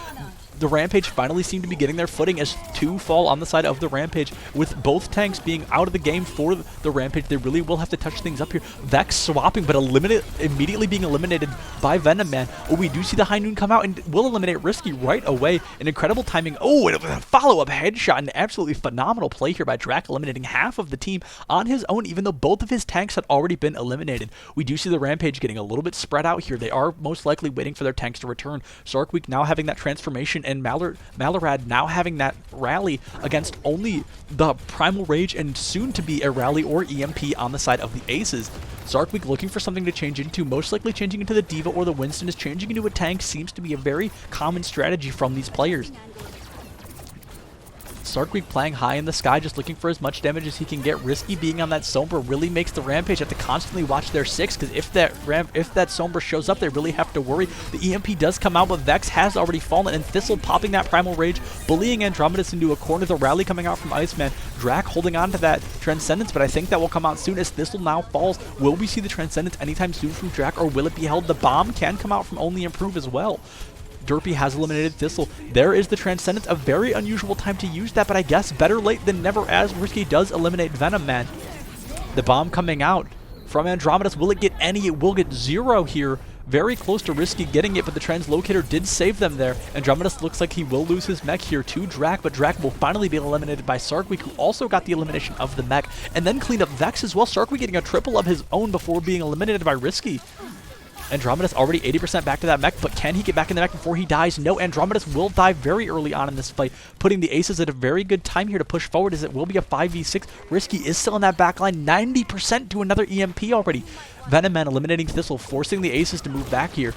the Rampage finally seem to be getting their footing as 2 fall on the side of the Rampage. With both tanks being out of the game for the Rampage, they really will have to touch things up here. Vex swapping, but immediately being eliminated by Venom Man. Oh, we do see the High Noon come out and will eliminate Risky right away. An incredible timing. Oh, and a follow-up headshot. An absolutely phenomenal play here by Drac, eliminating half of the team on his own, even though both of his tanks had already been eliminated. We do see the Rampage getting a little bit spread out here. They are most likely waiting for their tanks to return. Sarkweek now having that transformation, and Malorad now having that rally against only the Primal Rage and soon to be a rally or EMP on the side of the Aces. Sarkweek looking for something to change into, most likely changing into the Diva or the Winston, is changing into a tank seems to be a very common strategy from these players. Sarkweek playing high in the sky, just looking for as much damage as he can get. Risky being on that Sombra really makes the Rampage have to constantly watch their 6, because if that Sombra shows up, they really have to worry. The EMP does come out, but Vex has already fallen, and Thistle popping that Primal Rage, bullying Andromedus into a corner. The rally coming out from Iceman. Drac holding on to that Transcendence, but I think that will come out soon as Thistle now falls. Will we see the Transcendence anytime soon from Drac, or will it be held? The bomb can come out from Only Improve as well. Derpy has eliminated Thistle. There is the Transcendence, a very unusual time to use that, but I guess better late than never, as Risky does eliminate Venom Man. The bomb coming out from Andromedus. Will it get any? It will get 0 here. Very close to Risky getting it, but the Translocator did save them there. Andromedus looks like he will lose his mech here to Drac, but Drac will finally be eliminated by Sarkweek, who also got the elimination of the mech, and then cleaned up Vex as well. Sarkweek getting a triple of his own before being eliminated by Risky. Andromedus already 80% back to that mech, but can he get back in the mech before he dies? No, Andromedus will die very early on in this fight, putting the Aces at a very good time here to push forward, as it will be a 5v6. Risky is still in that back line, 90% to another EMP already. Venom Man eliminating Thistle, forcing the Aces to move back here.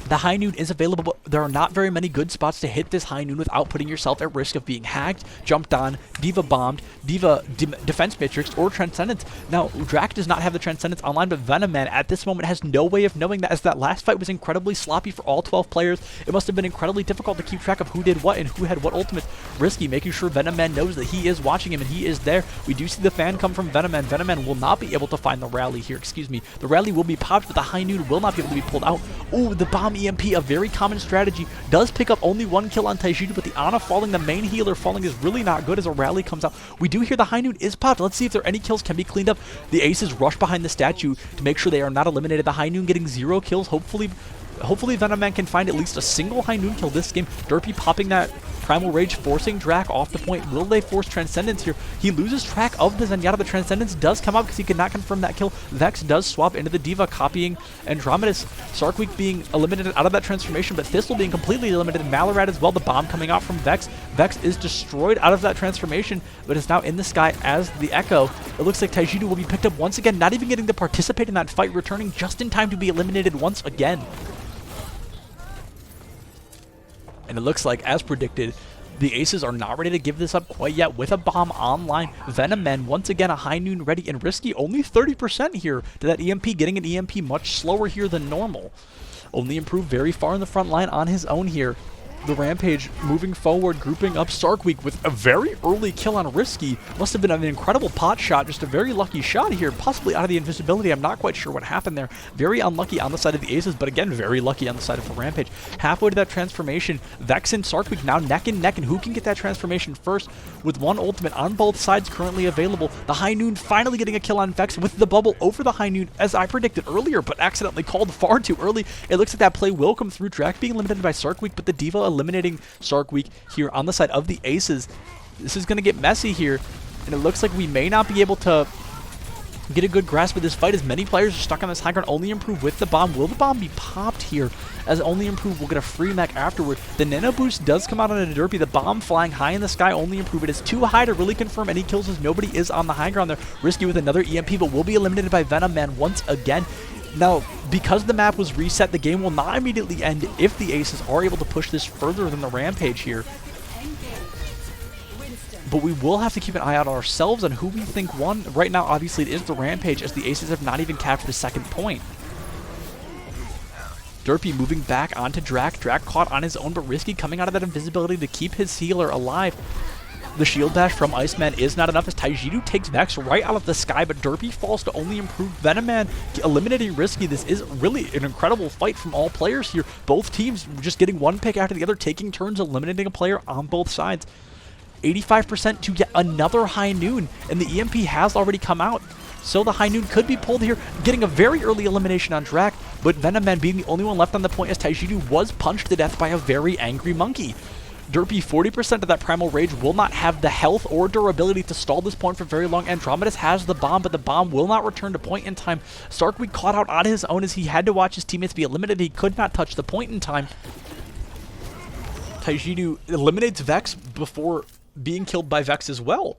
The High Noon is available, but there are not very many good spots to hit this High Noon without putting yourself at risk of being hacked, jumped on, Diva bombed, Diva Defense Matrix, or Transcendence. Now, Drac does not have the Transcendence online, but Venom Man at this moment has no way of knowing that, as that last fight was incredibly sloppy for all 12 players. It must have been incredibly difficult to keep track of who did what and who had what ultimates. Risky making sure Venom Man knows that he is watching him and he is there. We do see the fan come from Venom Man. Venom Man will not be able to find the rally here, excuse me. The rally will be popped, but the High Noon will not be able to be pulled out. Oh, the bomb EMP, a very common strategy, does pick up only 1 kill on Taijutsu, but the Ana falling, the main healer falling, is really not good as a rally comes out. We do hear the High Noon is popped. Let's see if there are any kills can be cleaned up. The Aces rush behind the statue to make sure they are not eliminated. The High Noon getting 0 kills. Hopefully Venom Man can find at least a single High Noon kill this game. Derpy popping that Primal Rage, forcing Drac off the point. Will they force Transcendence here? He loses track of the Zenyatta. The Transcendence does come out because he could not confirm that kill. Vex does swap into the Diva, copying Andromedus. Sarkweek being eliminated out of that transformation, but Thistle being completely eliminated. Malorad as well. The bomb coming out from Vex. Vex is destroyed out of that transformation, but is now in the sky as the Echo. It looks like Taijutsu will be picked up once again, not even getting to participate in that fight, returning just in time to be eliminated once again. And it looks like, as predicted, the Aces are not ready to give this up quite yet with a bomb online. Venom Man, once again, a High Noon ready, and Risky only 30% here to that EMP, getting an EMP much slower here than normal. Only Improved very far in the front line on his own here. The Rampage moving forward, grouping up Sarkweek with a very early kill on Risky. Must have been an incredible pot shot, just a very lucky shot here, possibly out of the invisibility. I'm not quite sure what happened there. Very unlucky on the side of the Aces, but again, very lucky on the side of the Rampage. Halfway to that transformation, Vex and Sarkweek now neck and neck, and who can get that transformation first? With one ultimate on both sides currently available, the High Noon finally getting a kill on Vex with the bubble over the High Noon, as I predicted earlier, but accidentally called far too early. It looks like that play will come through. Drac being eliminated by Sarkweek, but the Diva eliminating Sarkweek here on the side of the Aces. This is going to get messy here, and it looks like we may not be able to get a good grasp of this fight, as many players are stuck on this high ground. Only Improve with the bomb. Will the bomb be popped here, as Only Improve will get a free mech afterward? The nano boost does come out on a Derpy. The bomb flying high in the sky. Only Improve. It is too high to really confirm any kills, as nobody is on the high ground there. Risky with another EMP, but will be eliminated by Venom Man once again. Now, because the map was reset, the game will not immediately end if the Aces are able to push this further than the Rampage here. But we will have to keep an eye out on ourselves on who we think won. Right now, obviously, it is the Rampage, as the Aces have not even captured a second point. Derpy moving back onto Drac. Drac caught on his own, but Risky coming out of that invisibility to keep his healer alive. The shield dash from Iceman is not enough as Taijidu takes Vex right out of the sky, but Derpy falls to only improve Venoman, eliminating Risky. This is really an incredible fight from all players here. Both teams just getting one pick after the other, taking turns eliminating a player on both sides. 85% to yet another High Noon, and the EMP has already come out. So the High Noon could be pulled here, getting a very early elimination on Drac, but Venoman being the only one left on the point as Taijidu was punched to death by a very angry monkey. Derpy, 40% of that Primal Rage will not have the health or durability to stall this point for very long. Andromedas has the bomb, but the bomb will not return to point in time. Starkweed caught out on his own as he had to watch his teammates be eliminated. He could not touch the point in time. Taijidu eliminates Vex before being killed by Vex as well.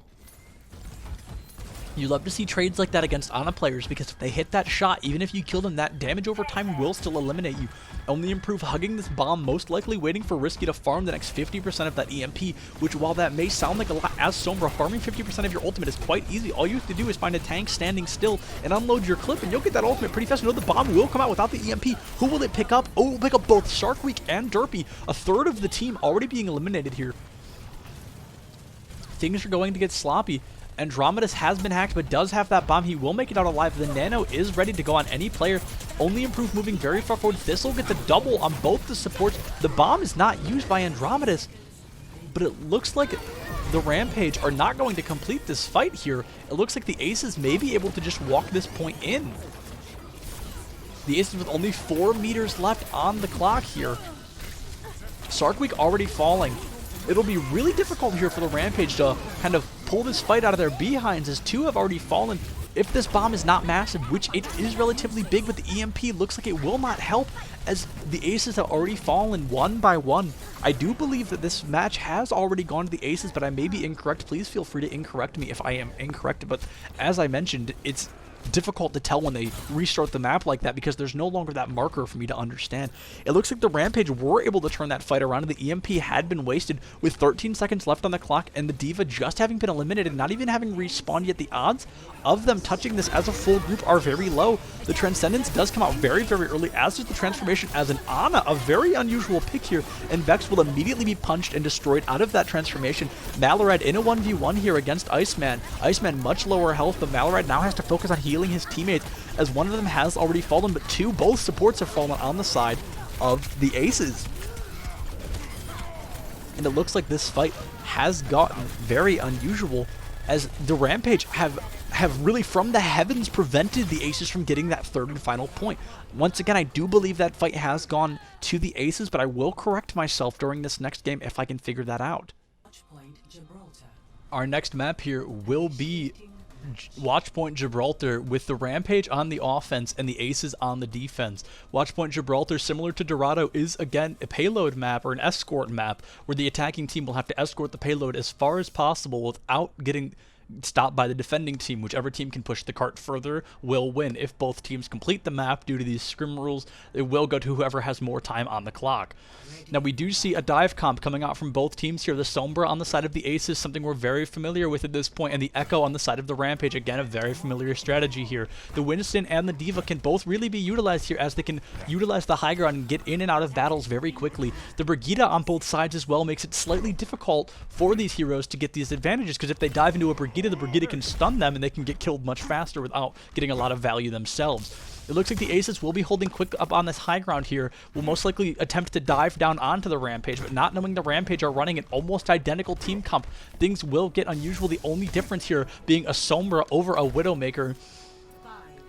You love to see trades like that against Ana players because if they hit that shot, even if you kill them, that damage over time will still eliminate you. Only improve hugging this bomb, most likely waiting for Risky to farm the next 50% of that EMP, which while that may sound like a lot as Sombra, farming 50% of your ultimate is quite easy. All you have to do is find a tank standing still and unload your clip and you'll get that ultimate pretty fast. You know the bomb will come out without the EMP. Who will it pick up? Oh, it will pick up both Sharkweek and Derpy. A third of the team already being eliminated here. Things are going to get sloppy. Andromedas has been hacked, but does have that bomb. He will make it out alive. The Nano is ready to go on any player. Only improve moving very far forward. This'll get the double on both the supports. The bomb is not used by Andromedas, but it looks like the Rampage are not going to complete this fight here. It looks like the Aces may be able to just walk this point in. The Aces with only 4 meters left on the clock here. Sarkweek already falling. It'll be really difficult here for the Rampage to kind of pull this fight out of their behinds as 2 have already fallen. If this bomb is not massive, which it is relatively big, but the EMP looks like it will not help as the Aces have already fallen one by one. I do believe that this match has already gone to the Aces, but I may be incorrect. Please feel free to incorrect me if I am incorrect. But as I mentioned, it's difficult to tell when they restart the map like that because there's no longer that marker for me to understand. It looks like the Rampage were able to turn that fight around and the EMP had been wasted with 13 seconds left on the clock and the D.Va just having been eliminated, not even having respawned yet. The odds of them touching this as a full group are very low. The Transcendence does come out very, very early, as does the Transformation as an Ana, a very unusual pick here, and Vex will immediately be punched and destroyed out of that Transformation. Malorad in a 1v1 here against Iceman. Iceman much lower health, but Malorad now has to focus on healing his teammates as one of them has already fallen, but both supports have fallen on the side of the Aces. And it looks like this fight has gotten very unusual as the Rampage have really from the heavens prevented the Aces from getting that third and final point. Once again, I do believe that fight has gone to the Aces, but I will correct myself during this next game if I can figure that out. Watchpoint Gibraltar. Our next map here will be Watchpoint Gibraltar with the Rampage on the offense and the Aces on the defense. Watchpoint Gibraltar, similar to Dorado, is again a payload map or an escort map where the attacking team will have to escort the payload as far as possible without getting stopped by the defending team. Whichever team can push the cart further will win. If both teams complete the map due to these scrim rules, it will go to whoever has more time on the clock. Now we do see a dive comp coming out from both teams here. The Sombra on the side of the Aces, something we're very familiar with at this point, and the Echo on the side of the Rampage, again a very familiar strategy here. The Winston and the D.Va can both really be utilized here as they can utilize the high ground and get in and out of battles very quickly. The Brigida on both sides as well makes it slightly difficult for these heroes to get these advantages because if they dive into a Brigida, the Brigida can stun them and they can get killed much faster without getting a lot of value themselves. It looks like the Aces will be holding quick up on this high ground here, will most likely attempt to dive down onto the Rampage, but not knowing the Rampage are running an almost identical team comp, things will get unusual. The only difference here being a Sombra over a Widowmaker.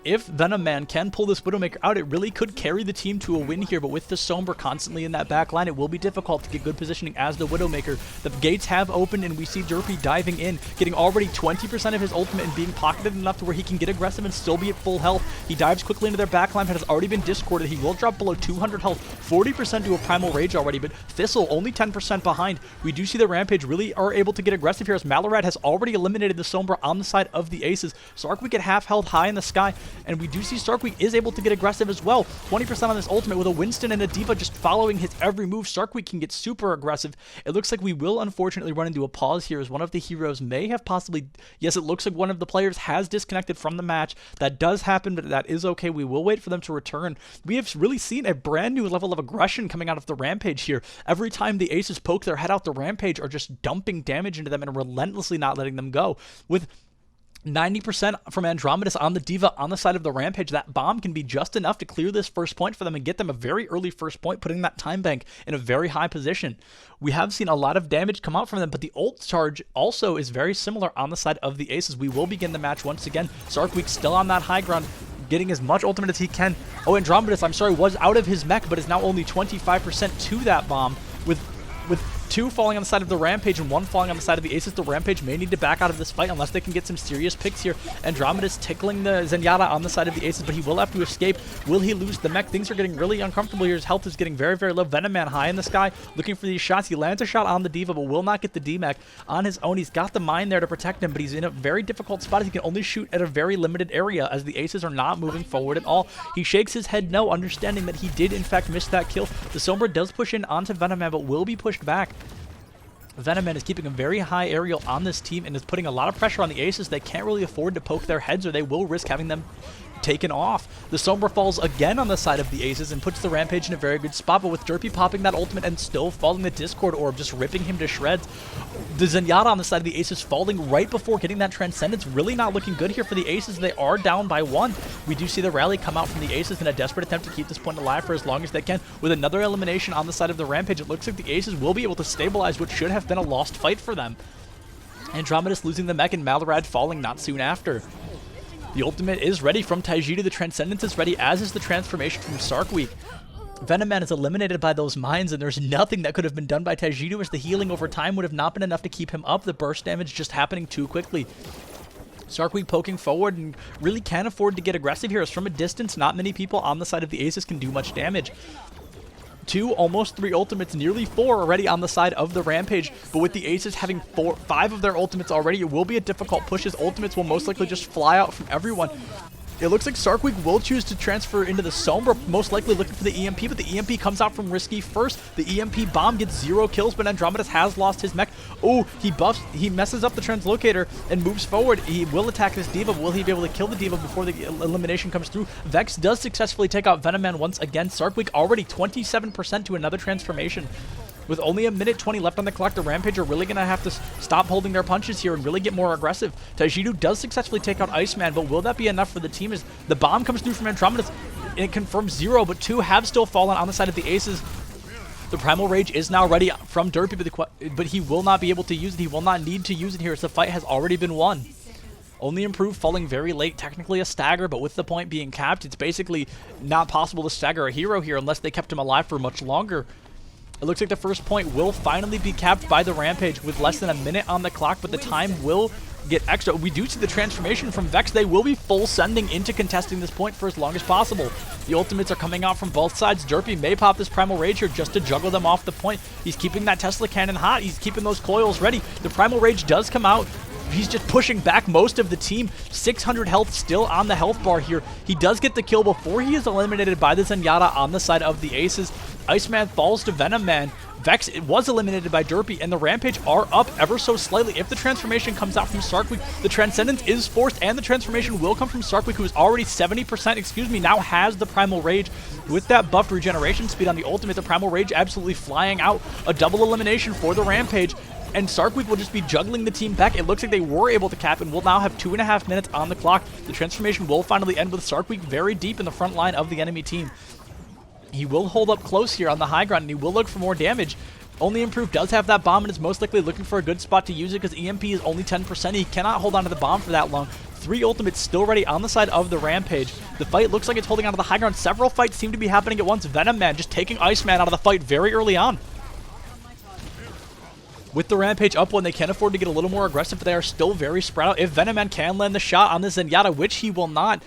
If Venoman can pull this Widowmaker out, it really could carry the team to a win here, but with the Sombra constantly in that back line, it will be difficult to get good positioning as the Widowmaker. The gates have opened, and we see Derpy diving in, getting already 20% of his ultimate and being pocketed enough to where he can get aggressive and still be at full health. He dives quickly into their back line, but has already been discorded. He will drop below 200 health, 40% to a Primal Rage already, but Thistle only 10% behind. We do see the Rampage really are able to get aggressive here as Malorad has already eliminated the Sombra on the side of the Aces. Sarkweek at half health high in the sky. And we do see Starkweek is able to get aggressive as well. 20% on this ultimate with a Winston and a D.Va just following his every move. Starkweek can get super aggressive. It looks like we will unfortunately run into a pause here as one of the heroes may have possibly... Yes, it looks like one of the players has disconnected from the match. That does happen, but that is okay. We will wait for them to return. We have really seen a brand new level of aggression coming out of the Rampage here. Every time the aces poke their head out, the Rampage are just dumping damage into them and relentlessly not letting them go. With 90% from Andromedus on the D.Va on the side of the Rampage, that bomb can be just enough to clear this first point for them and get them a very early first point, putting that time bank in a very high position. We have seen a lot of damage come out from them, but the ult charge also is very similar on the side of the aces. We will begin the match once again. Starkweek still on that high ground, getting as much ultimate as he can. Oh, Andromedus, I'm sorry, was out of his mech, but is now only 25% to that bomb. With 2 falling on the side of the Rampage and 1 falling on the side of the aces, the Rampage may need to back out of this fight unless they can get some serious picks here. Andromedus tickling the Zenyatta on the side of the aces, but he will have to escape. Will he lose the mech? Things are getting really uncomfortable here. His health is getting very, very low. Venom Man high in the sky, looking for these shots. He lands a shot on the D.Va, but will not get the D-mech on his own. He's got the mine there to protect him, but he's in a very difficult spot. He can only shoot at a very limited area as the aces are not moving forward at all. He shakes his head no, understanding that he did in fact miss that kill. The Sombra does push in onto Venom Man, but will be pushed back. Venom Man is keeping a very high aerial on this team and is putting a lot of pressure on the aces. They can't really afford to poke their heads or they will risk having them taken off. The Sombra falls again on the side of the aces and puts the Rampage in a very good spot, but with Derpy popping that ultimate and still falling the Discord Orb, just ripping him to shreds. The Zenyatta on the side of the aces falling right before getting that Transcendence. Really not looking good here for the aces. They are down by 1. We do see the rally come out from the aces in a desperate attempt to keep this point alive for as long as they can. With another elimination on the side of the Rampage, it looks like the aces will be able to stabilize what should have been a lost fight for them. Andromedus losing the mech and Malorad falling not soon after. The ultimate is ready from Taijida. The Transcendence is ready, as is the transformation from Starkweek. Venom Man is eliminated by those mines, and there's nothing that could have been done by Taijida, as the healing over time would have not been enough to keep him up. The burst damage just happening too quickly. Starkweek poking forward and really can't afford to get aggressive here, as from a distance, not many people on the side of the aces can do much damage. 2, almost 3 ultimates, nearly 4 already on the side of the Rampage, but with the aces having 5 of their ultimates already, it will be a difficult push. His ultimates will most likely just fly out from everyone. It looks like Starkweek will choose to transfer into the Sombra, most likely looking for the EMP, but the EMP comes out from Risky first. The EMP bomb gets 0 kills, but Andromedus has lost his mech. Oh, he messes up the translocator and moves forward. He will attack this D.Va. Will he be able to kill the D.Va before the elimination comes through? Vex does successfully take out Venom Man once again. Starkweek already 27% to another transformation. With only a minute 20 left on the clock, the Rampage are really going to have to stop holding their punches here and really get more aggressive. Taijida does successfully take out Iceman, but will that be enough for the team as the bomb comes through from Andromedus? And it confirms 0, but 2 have still fallen on the side of the aces. The Primal Rage is now ready from Derpy, but he will not be able to use it. He will not need to use it here as the fight has already been won. Only Improved falling very late, technically a stagger, but with the point being capped, it's basically not possible to stagger a hero here unless they kept him alive for much longer. It looks like the first point will finally be capped by the Rampage with less than a minute on the clock, but the time will get extra. We do see the transformation from Vex. They will be full sending into contesting this point for as long as possible. The ultimates are coming out from both sides. Derpy may pop this Primal Rage here just to juggle them off the point. He's keeping that Tesla cannon hot. He's keeping those coils ready. The Primal Rage does come out. He's just pushing back most of the team. 600 health still on the health bar here. He does get the kill before he is eliminated by the Zenyatta on the side of the aces. Iceman falls to Venom Man. Vex was eliminated by Derpy, and the Rampage are up ever so slightly. If the transformation comes out from Starkweek, the Transcendence is forced, and the transformation will come from Starkweek, who is already 70%, now has the Primal Rage. With that buffed regeneration speed on the ultimate, the Primal Rage absolutely flying out. A double elimination for the Rampage. And Starkweek will just be juggling the team back. It looks like they were able to cap and will now have 2.5 minutes on the clock. The transformation will finally end with Starkweek very deep in the front line of the enemy team. He will hold up close here on the high ground and he will look for more damage. Only Improved does have that bomb and is most likely looking for a good spot to use it because EMP is only 10%. He cannot hold on to the bomb for that long. 3 ultimates still ready on the side of the Rampage. The fight looks like it's holding on to the high ground. Several fights seem to be happening at once. Venom Man just taking Iceman out of the fight very early on. With the Rampage up one, they can afford to get a little more aggressive, but they are still very spread out. If Venom Man can land the shot on the Zenyatta, which he will not,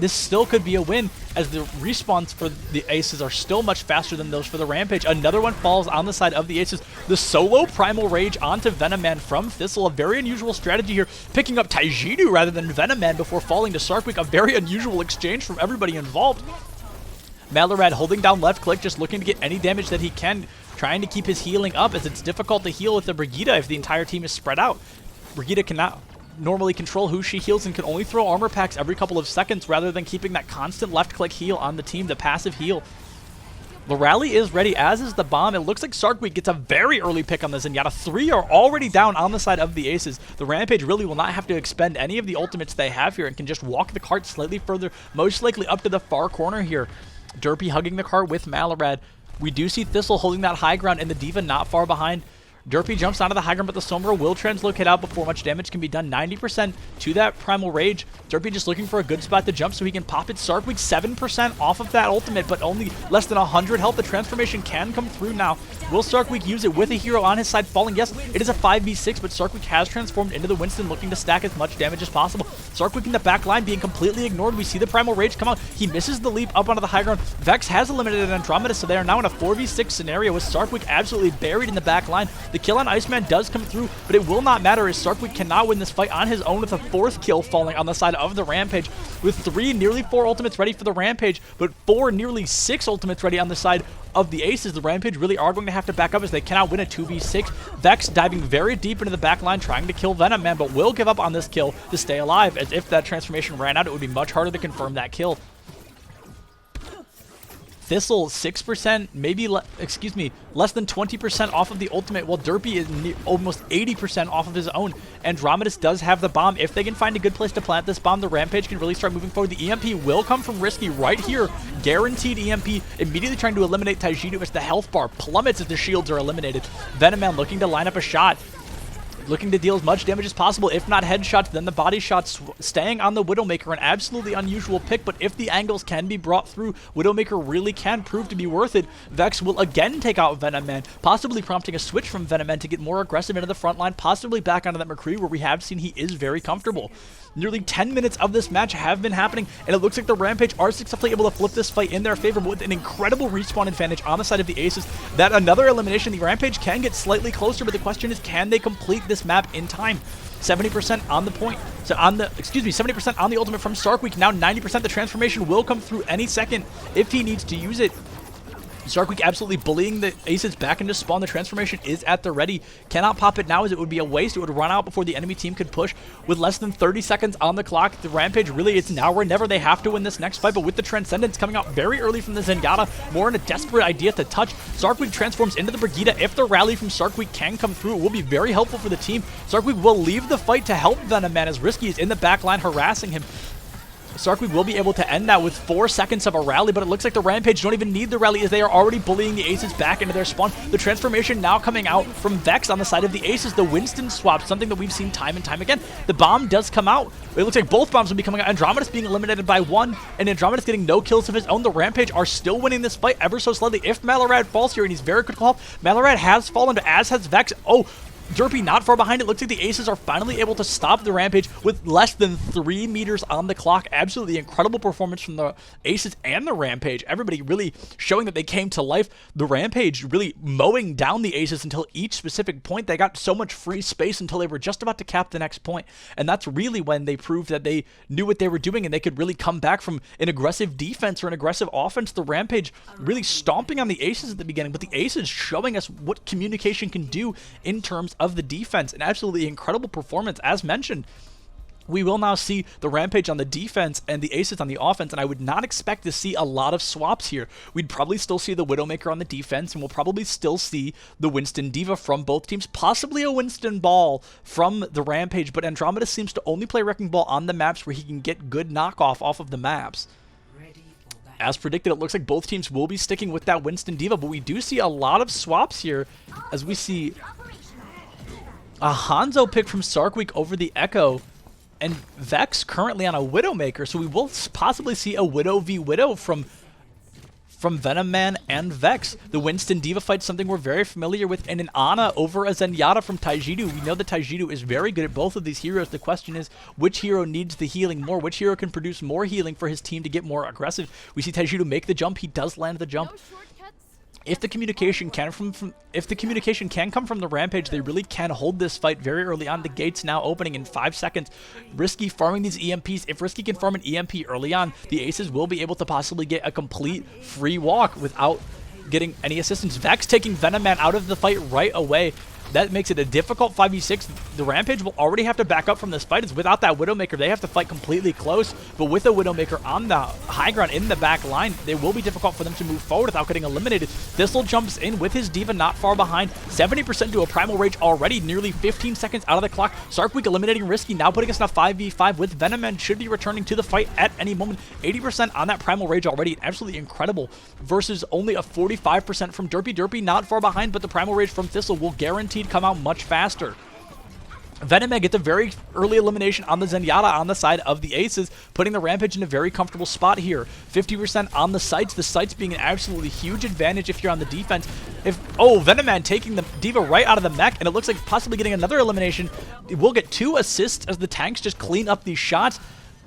this still could be a win, as the respawns for the Aces are still much faster than those for the Rampage. Another one falls on the side of the Aces. The solo Primal Rage onto Venom Man from Thistle, a very unusual strategy here, picking up Taijinu rather than Venom Man before falling to Sarkweek, a very unusual exchange from everybody involved. Malorad holding down left click, just looking to get any damage that he can, trying to keep his healing up, as it's difficult to heal with the Brigitte if the entire team is spread out. Brigitte cannot normally control who she heals and can only throw armor packs every couple of seconds rather than keeping that constant left click heal on the team, the passive heal. The rally is ready, as is the bomb. It looks like Sarkweek gets a very early pick on the Zenyatta. 3 are already down on the side of the Aces. The Rampage really will not have to expend any of the ultimates they have here and can just walk the cart slightly further, most likely up to the far corner here. Derpy hugging the cart with Malorad. We do see Thistle holding that high ground and the D.Va not far behind. Derpy jumps onto the high ground, but the Sombra will translocate out before much damage can be done. 90% to that Primal Rage. Derpy just looking for a good spot to jump so he can pop it. Sarkweek 7% off of that ultimate, but only less than 100 health. The transformation can come through now. Will Sarkweek use it with a hero on his side falling? Yes, it is a 5v6, but Sarkweek has transformed into the Winston, looking to stack as much damage as possible. Sarkweek in the back line being completely ignored. We see the Primal Rage come out. He misses the leap up onto the high ground. Vex has eliminated Andromeda, so they are now in a 4v6 scenario with Sarkweek absolutely buried in the back line. The kill on Iceman does come through, but it will not matter as Sarkweek cannot win this fight on his own, with a 4th kill falling on the side of the Rampage, with 3 nearly 4 ultimates ready for the Rampage, but 4 nearly 6 ultimates ready on the side of the Aces. The Rampage really are going to have to back up as they cannot win a 2v6. Vex diving very deep into the back line trying to kill Venom Man, but will give up on this kill to stay alive, as if that transformation ran out, it would be much harder to confirm that kill. Thistle 6%, maybe, less than 20% off of the ultimate, while Derpy is almost 80% off of his own. Andromedus does have the bomb. If they can find a good place to plant this bomb, the Rampage can really start moving forward. The EMP will come from Risky right here. Guaranteed EMP, immediately trying to eliminate Taijinu as the health bar plummets as the shields are eliminated. Venom Man looking to line up a shot, looking to deal as much damage as possible, if not headshots, then the body shots, staying on the Widowmaker, an absolutely unusual pick, but if the angles can be brought through, Widowmaker really can prove to be worth it. Vex will again take out Venom Man, possibly prompting a switch from Venom Man to get more aggressive into the front line, possibly back onto that McCree, where we have seen he is very comfortable. Nearly 10 minutes of this match have been happening, and it looks like the Rampage are successfully able to flip this fight in their favor, but with an incredible respawn advantage on the side of the Aces. That another elimination, the Rampage can get slightly closer, but the question is, can they complete this map in time? 70% on the point. So on the, 70% on the ultimate from Sarkweek. Now 90%. The transformation will come through any second if he needs to use it. Sarkweek absolutely bullying the Aces back into spawn. The transformation is at the ready. Cannot pop it now as it would be a waste. It would run out before the enemy team could push. With less than 30 seconds on the clock, the Rampage really, it's now or never. They have to win this next fight, but with the Transcendence coming out very early from the Zenyatta, more in a desperate idea to touch, Sarkweek transforms into the Brigitte. If the rally from Sarkweek can come through, it will be very helpful for the team. Sarkweek will leave the fight to help Venom Man as Risky is in the back line harassing him. Sarkweek will be able to end that with 4 seconds of a rally, but it looks like the Rampage don't even need the rally as they are already bullying the Aces back into their spawn. The transformation now coming out from Vex on the side of the Aces. The Winston swap, something that we've seen time and time again. The bomb does come out. It looks like both bombs will be coming out. Andromedus being eliminated by 1, and Andromedus getting no kills of his own. The Rampage are still winning this fight ever so slightly. If Malorad falls here, and he's very critical help, Malorad has fallen, but as has Vex. Oh, Derpy not far behind. It looks like the Aces are finally able to stop the Rampage with less than 3 meters on the clock. Absolutely incredible performance from the Aces and the Rampage. Everybody really showing that they came to life. The Rampage really mowing down the Aces until each specific point. They got so much free space until they were just about to cap the next point. And that's really when they proved that they knew what they were doing and they could really come back from an aggressive defense or an aggressive offense. The Rampage really stomping on the Aces at the beginning, but the Aces showing us what communication can do in terms of the defense. An absolutely incredible performance. As mentioned, we will now see the Rampage on the defense and the Aces on the offense, and I would not expect to see a lot of swaps here. We'd probably still see the Widowmaker on the defense, and we'll probably still see the Winston D.Va from both teams, possibly a Winston Ball from the Rampage, but Andromeda seems to only play Wrecking Ball on the maps where he can get good knockoff off of the maps. As predicted, it looks like both teams will be sticking with that Winston D.Va, but we do see a lot of swaps here as we see a Hanzo pick from Sarkweek over the Echo, and Vex currently on a Widowmaker, so we will possibly see a Widow v Widow from from Venom Man and Vex. The Winston Diva fight, something we're very familiar with, and an Ana over a Zenyatta from Taijidu. We know that Taijidu is very good at both of these heroes. The question is, which hero needs the healing more? Which hero can produce more healing for his team to get more aggressive? We see Taijidu make the jump. He does land the jump. If the communication can come from the Rampage, they really can hold this fight very early on. The gates now opening in 5 seconds. Risky farming these EMPs. If Risky can farm an EMP early on, the Aces will be able to possibly get a complete free walk without getting any assistance. Vex taking Venom Man out of the fight right away. That makes it a difficult 5v6. The Rampage will already have to back up from this fight. It's without that Widowmaker. They have to fight completely close. But with a Widowmaker on the high ground in the back line, it will be difficult for them to move forward without getting eliminated. Thistle jumps in with his Diva not far behind. 70% to a Primal Rage already. Nearly 15 seconds out of the clock. Sarkweek eliminating Risky. Now putting us in a 5v5 with Venom Man. Should be returning to the fight at any moment. 80% on that Primal Rage already. Absolutely incredible. Versus only a 45% from Derpy. Derpy not far behind, but the Primal Rage from Thistle will guarantee come out much faster. Venom gets a very early elimination on the Zenyatta on the side of the Aces, putting the Rampage in a very comfortable spot here. 50% on the sights being an absolutely huge advantage if you're on the defense. Venom taking the Diva right out of the mech, and it looks like possibly getting another elimination. We'll get 2 assists as the tanks just clean up these shots.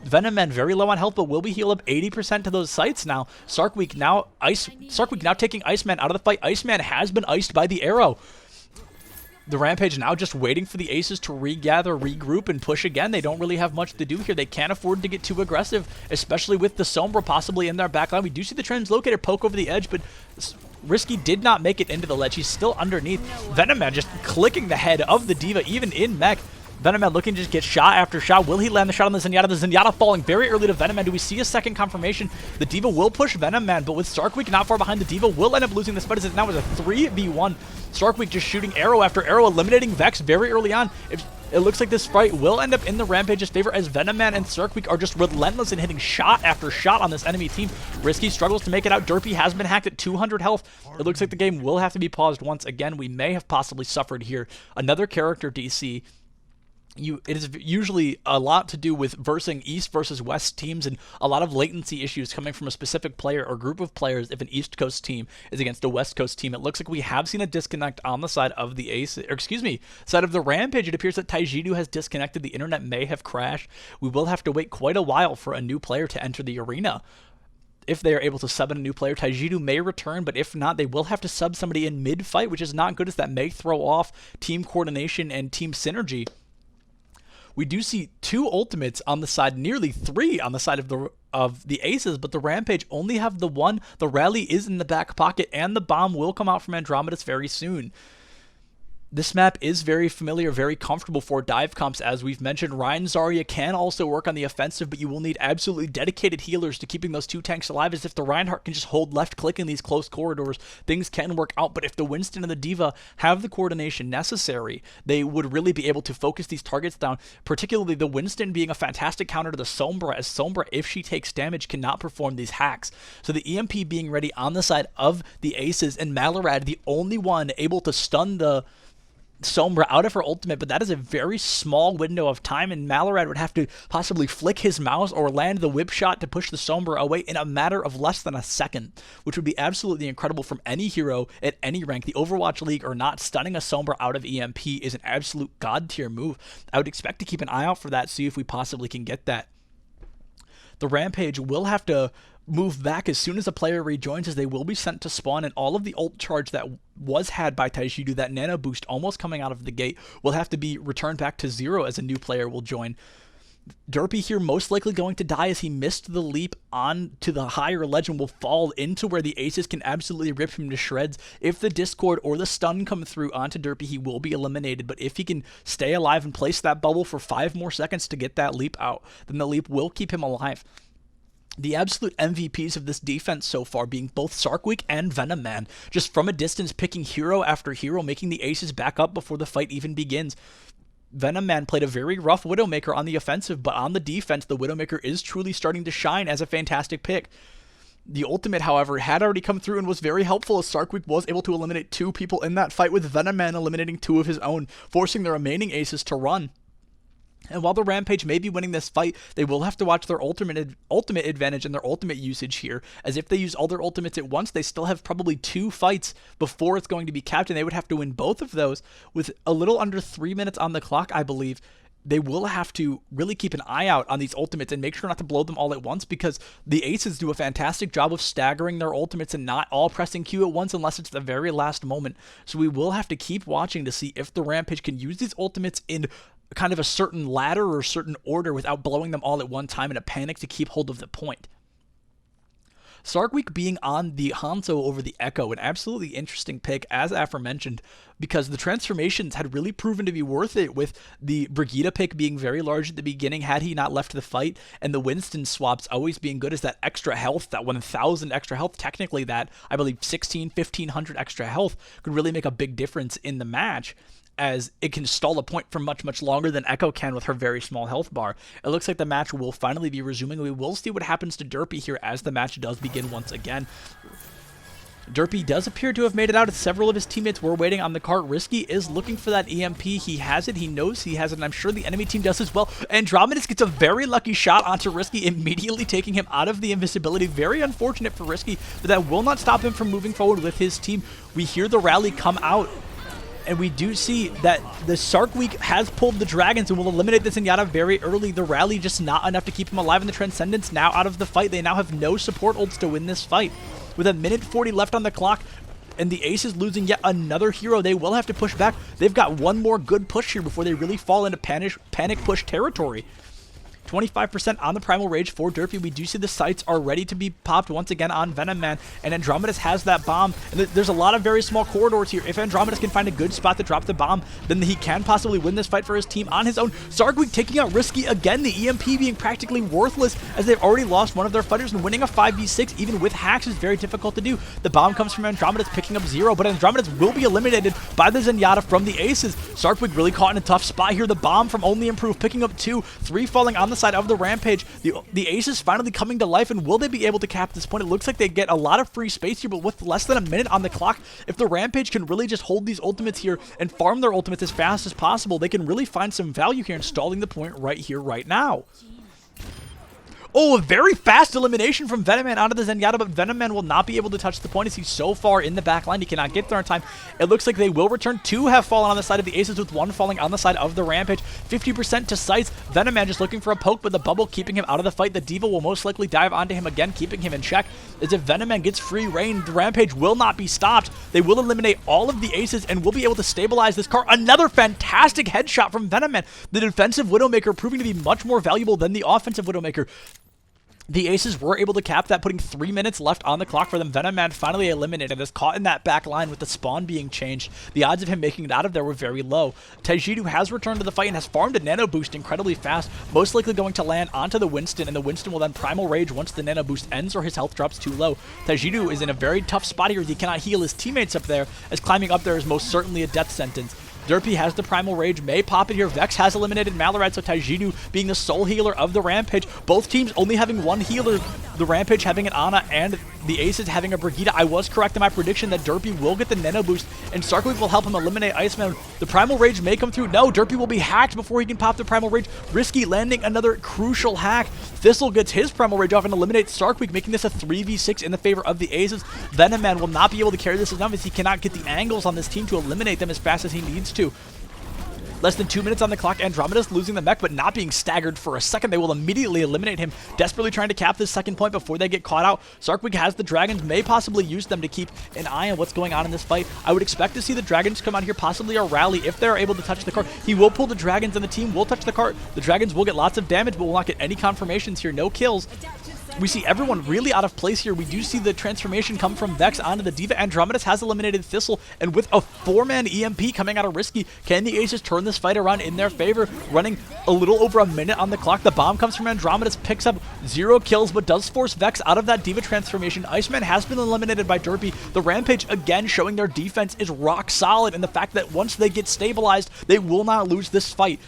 Venom Man very low on health, but will be healed up 80% to those sights now. Sarkweek now taking Iceman out of the fight. Iceman has been iced by the arrow. The Rampage now just waiting for the Aces to regather, regroup, and push again. They don't really have much to do here. They can't afford to get too aggressive, especially with the Sombra possibly in their backline. We do see the Translocator poke over the edge, but Risky did not make it into the ledge. He's still underneath. Venom Man just clicking the head of the Diva, even in mech. Venom Man looking to just get shot after shot. Will he land the shot on the Zenyatta? The Zenyatta falling very early to Venom Man. Do we see a second confirmation? The Diva will push Venom Man, but with Starkweek not far behind, the Diva will end up losing this fight as it now is a 3v1. Starkweek just shooting arrow after arrow, eliminating Vex very early on. It looks like this fight will end up in the Rampage's favor as Venom Man and Starkweek are just relentless in hitting shot after shot on this enemy team. Risky struggles to make it out. Derpy has been hacked at 200 health. It looks like the game will have to be paused once again. We may have possibly suffered here. Another character DC. It is usually a lot to do with versing East versus West teams and a lot of latency issues coming from a specific player or group of players if an East Coast team is against a West Coast team. It looks like we have seen a disconnect on the side of the side of the Rampage. It appears that Taijidu has disconnected. The internet may have crashed. We will have to wait quite a while for a new player to enter the arena. If they are able to sub in a new player, Taijidu may return, but if not, they will have to sub somebody in mid-fight, which is not good as that may throw off team coordination and team synergy. We do see 2 ultimates on the side, nearly 3 on the side of the Aces, but the Rampage only have the 1. The rally is in the back pocket, and the bomb will come out from Andromedus very soon. This map is very familiar, very comfortable for dive comps, as we've mentioned. Ryan Zarya can also work on the offensive, but you will need absolutely dedicated healers to keeping those 2 tanks alive, as if the Reinhardt can just hold left click in these close corridors, things can work out. But if the Winston and the Diva have the coordination necessary, they would really be able to focus these targets down, particularly the Winston being a fantastic counter to the Sombra, as Sombra, if she takes damage, cannot perform these hacks. So the EMP being ready on the side of the Aces, and Malorad, the only one able to stun the Sombra out of her ultimate, but that is a very small window of time, and Malorad would have to possibly flick his mouse or land the whip shot to push the Sombra away in a matter of less than a second, which would be absolutely incredible from any hero at any rank. The Overwatch League or not, stunning a Sombra out of EMP is an absolute god tier move. I would expect to keep an eye out for that, see if we possibly can get that. The Rampage will have to move back as soon as a player rejoins, as they will be sent to spawn, and all of the ult charge that was had by Taijidu, that nano boost almost coming out of the gate, will have to be returned back to 0 as a new player will join. Derpy here most likely going to die as he missed the leap on to the higher ledge and will fall into where the Aces can absolutely rip him to shreds. If the Discord or the stun come through onto Derpy, he will be eliminated, but if he can stay alive and place that bubble for 5 more seconds to get that leap out, then the leap will keep him alive. The absolute MVPs of this defense so far being both Sarkweek and Venom Man, just from a distance picking hero after hero, making the Aces back up before the fight even begins. Venom Man played a very rough Widowmaker on the offensive, but on the defense, the Widowmaker is truly starting to shine as a fantastic pick. The ultimate, however, had already come through and was very helpful, as Sarkweek was able to eliminate 2 people in that fight, with Venom Man eliminating 2 of his own, forcing the remaining Aces to run. And while the Rampage may be winning this fight, they will have to watch their ultimate advantage and their ultimate usage here, as if they use all their ultimates at once, they still have probably 2 fights before it's going to be capped, and they would have to win both of those with a little under 3 minutes on the clock, I believe. They will have to really keep an eye out on these ultimates and make sure not to blow them all at once, because the aces do a fantastic job of staggering their ultimates and not all pressing Q at once unless it's the very last moment. So we will have to keep watching to see if the Rampage can use these ultimates in kind of a certain ladder or a certain order without blowing them all at one time in a panic to keep hold of the point. Sarkweek being on the Hanzo over the Echo, an absolutely interesting pick, as aforementioned, because the transformations had really proven to be worth it, with the Brigitte pick being very large at the beginning had he not left the fight, and the Winston swaps always being good as that extra health, that 1,000 extra health, technically that, I believe, 1,500 extra health could really make a big difference in the match, as it can stall a point for much, much longer than Echo can with her very small health bar. It looks like the match will finally be resuming. We will see what happens to Derpy here as the match does begin once again. Derpy does appear to have made it out, as several of his teammates were waiting on the cart. Risky is looking for that EMP. He has it. He knows he has it, and I'm sure the enemy team does as well. Andromedus gets a very lucky shot onto Risky, immediately taking him out of the invisibility. Very unfortunate for Risky, but that will not stop him from moving forward with his team. We hear the rally come out, and we do see that the Sarkweek has pulled the Dragons and will eliminate the Zenyatta very early. The rally just not enough to keep him alive, and the Transcendence now out of the fight. They now have no support ults to win this fight. With a minute 40 left on the clock, and the Aces losing yet another hero, they will have to push back. They've got one more good push here before they really fall into panic push territory. 25% on the Primal Rage for Derpy. We do see the sights are ready to be popped once again on Venom Man, and Andromedus has that bomb, and there's a lot of very small corridors here. If Andromedus can find a good spot to drop the bomb, then he can possibly win this fight for his team on his own. Sarkweek taking out Risky again, the EMP being practically worthless, as they've already lost one of their fighters, and winning a 5v6 even with hacks is very difficult to do. The bomb comes from Andromedus picking up 0, but Andromedus will be eliminated by the Zenyatta from the Aces. Sarkweek really caught in a tough spot here. The bomb from Only Improve picking up 2, 3 falling on the side of the Rampage. The Aces finally coming to life, and will they be able to cap this point? It looks like they get a lot of free space here, but with less than a minute on the clock, if the Rampage can really just hold these ultimates here and farm their ultimates as fast as possible, they can really find some value here in stalling the point right here, right now. Oh, a very fast elimination from Venom Man onto the Zenyatta, but Venom Man will not be able to touch the point as he's so far in the back line. He cannot get there in time. It looks like they will return. 2 have fallen on the side of the Aces, with 1 falling on the side of the Rampage. 50% to sights. Venom Man just looking for a poke, but the bubble keeping him out of the fight. The Diva will most likely dive onto him again, keeping him in check. As if Venom Man gets free reign, the Rampage will not be stopped. They will eliminate all of the Aces and will be able to stabilize this car. Another fantastic headshot from Venom Man. The defensive Widowmaker proving to be much more valuable than the offensive Widowmaker. The Aces were able to cap that, putting 3 minutes left on the clock for them. Venom Man finally eliminated, is caught in that back line with the spawn being changed. The odds of him making it out of there were very low. Taijutsu has returned to the fight and has farmed a nano boost incredibly fast, most likely going to land onto the Winston, and the Winston will then Primal Rage once the nano boost ends or his health drops too low. Taijutsu is in a very tough spot here as he cannot heal his teammates up there, as climbing up there is most certainly a death sentence. Derpy has the Primal Rage, may pop it here. Vex has eliminated Malorad, so Taijutsu being the sole healer of the Rampage. Both teams only having one healer, the Rampage having an Ana and the Aces having a Brigitte. I was correct in my prediction that Derpy will get the Nano Boost, and Sarkweek will help him eliminate Iceman. The Primal Rage may come through. No, Derpy will be hacked before he can pop the Primal Rage. Risky landing another crucial hack. Thistle gets his Primal Rage off and eliminates Sarkweek, making this a 3v6 in the favor of the Aces. Venom Man will not be able to carry this enough as he cannot get the angles on this team to eliminate them as fast as he needs to. Less than 2 minutes on the clock. Andromedus losing the mech, but not being staggered for a second. They will immediately eliminate him, desperately trying to cap this second point before they get caught out. Sarkweek has the Dragons, may possibly use them to keep an eye on what's going on in this fight. I would expect to see the Dragons come out here, possibly a rally if they're able to touch the cart. He will pull the Dragons and the team will touch the cart. The Dragons will get lots of damage, but will not get any confirmations here. No kills. We see everyone really out of place here. We do see the transformation come from Vex onto the Diva. Andromedus has eliminated Thistle, and with a 4-man EMP coming out of Risky, can the Aces turn this fight around in their favor? Running a little over a minute on the clock. The bomb comes from Andromedus, picks up 0 kills, but does force Vex out of that Diva transformation. Iceman has been eliminated by Derpy. The Rampage, again, showing their defense is rock solid, and the fact that once they get stabilized, they will not lose this fight.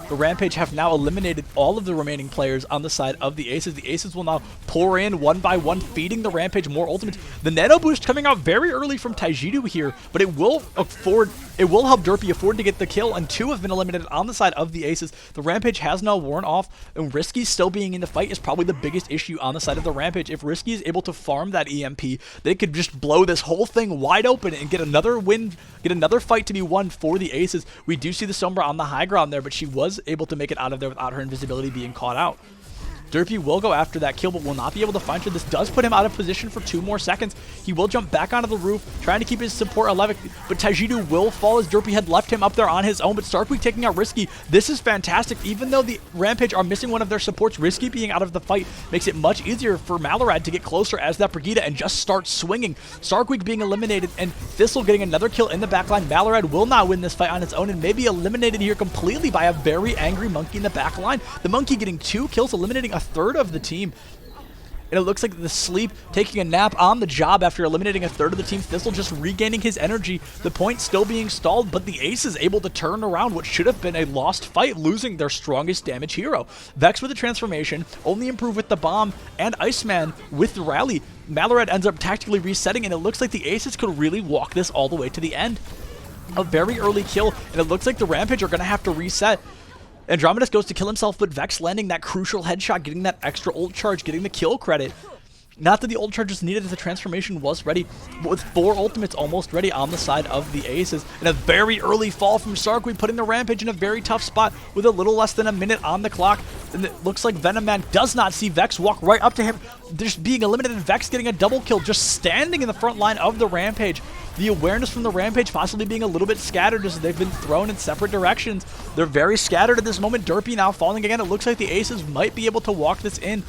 The Rampage have now eliminated all of the remaining players on the side of the Aces. The Aces will now pour in one by one, feeding the Rampage more ultimates. The nano boost coming out very early from Taijidu here, but it will help Derpy afford to get the kill, and 2 have been eliminated on the side of the Aces. The Rampage has now worn off, and Risky still being in the fight is probably the biggest issue on the side of the Rampage. If Risky is able to farm that EMP, they could just blow this whole thing wide open and get another win, get another fight to be won for the Aces. We do see the Sombra on the high ground there, but she was able to make it out of there without her invisibility being caught out. Derpy will go after that kill, but will not be able to find her. This does put him out of position for 2 more seconds. He will jump back onto the roof, trying to keep his support alive, but Taijidu will fall as Derpy had left him up there on his own, but Starkweek taking out Risky. This is fantastic. Even though the Rampage are missing one of their supports, Risky being out of the fight makes it much easier for Malorad to get closer as that Brigida and just start swinging. Starkweek being eliminated, and Thistle getting another kill in the backline. Malorad will not win this fight on its own and may be eliminated here completely by a very angry Monkey in the backline. The Monkey getting 2 kills, eliminating a third of the team. And it looks like the Sleep taking a nap on the job after eliminating a third of the team. Thistle just regaining his energy. The point still being stalled, but the Ace is able to turn around what should have been a lost fight, losing their strongest damage hero. Vex with the transformation, only improve with the bomb, and Iceman with the rally. Malorad ends up tactically resetting, and it looks like the Aces could really walk this all the way to the end. A very early kill, and it looks like the Rampage are going to have to reset. Andromedus goes to kill himself, but Vex landing that crucial headshot, getting that extra ult charge, getting the kill credit. Not that the ult charge was needed as the transformation was ready, but with 4 ultimates almost ready on the side of the Aces. And a very early fall from Starkweek, putting the Rampage in a very tough spot with a little less than a minute on the clock. And it looks like Venom Man does not see Vex walk right up to him. Just being eliminated, Vex getting a double kill, just standing in the front line of the Rampage. The awareness from the Rampage possibly being a little bit scattered as they've been thrown in separate directions. They're very scattered at this moment. Derpy now falling again. It looks like the Aces might be able to walk this in.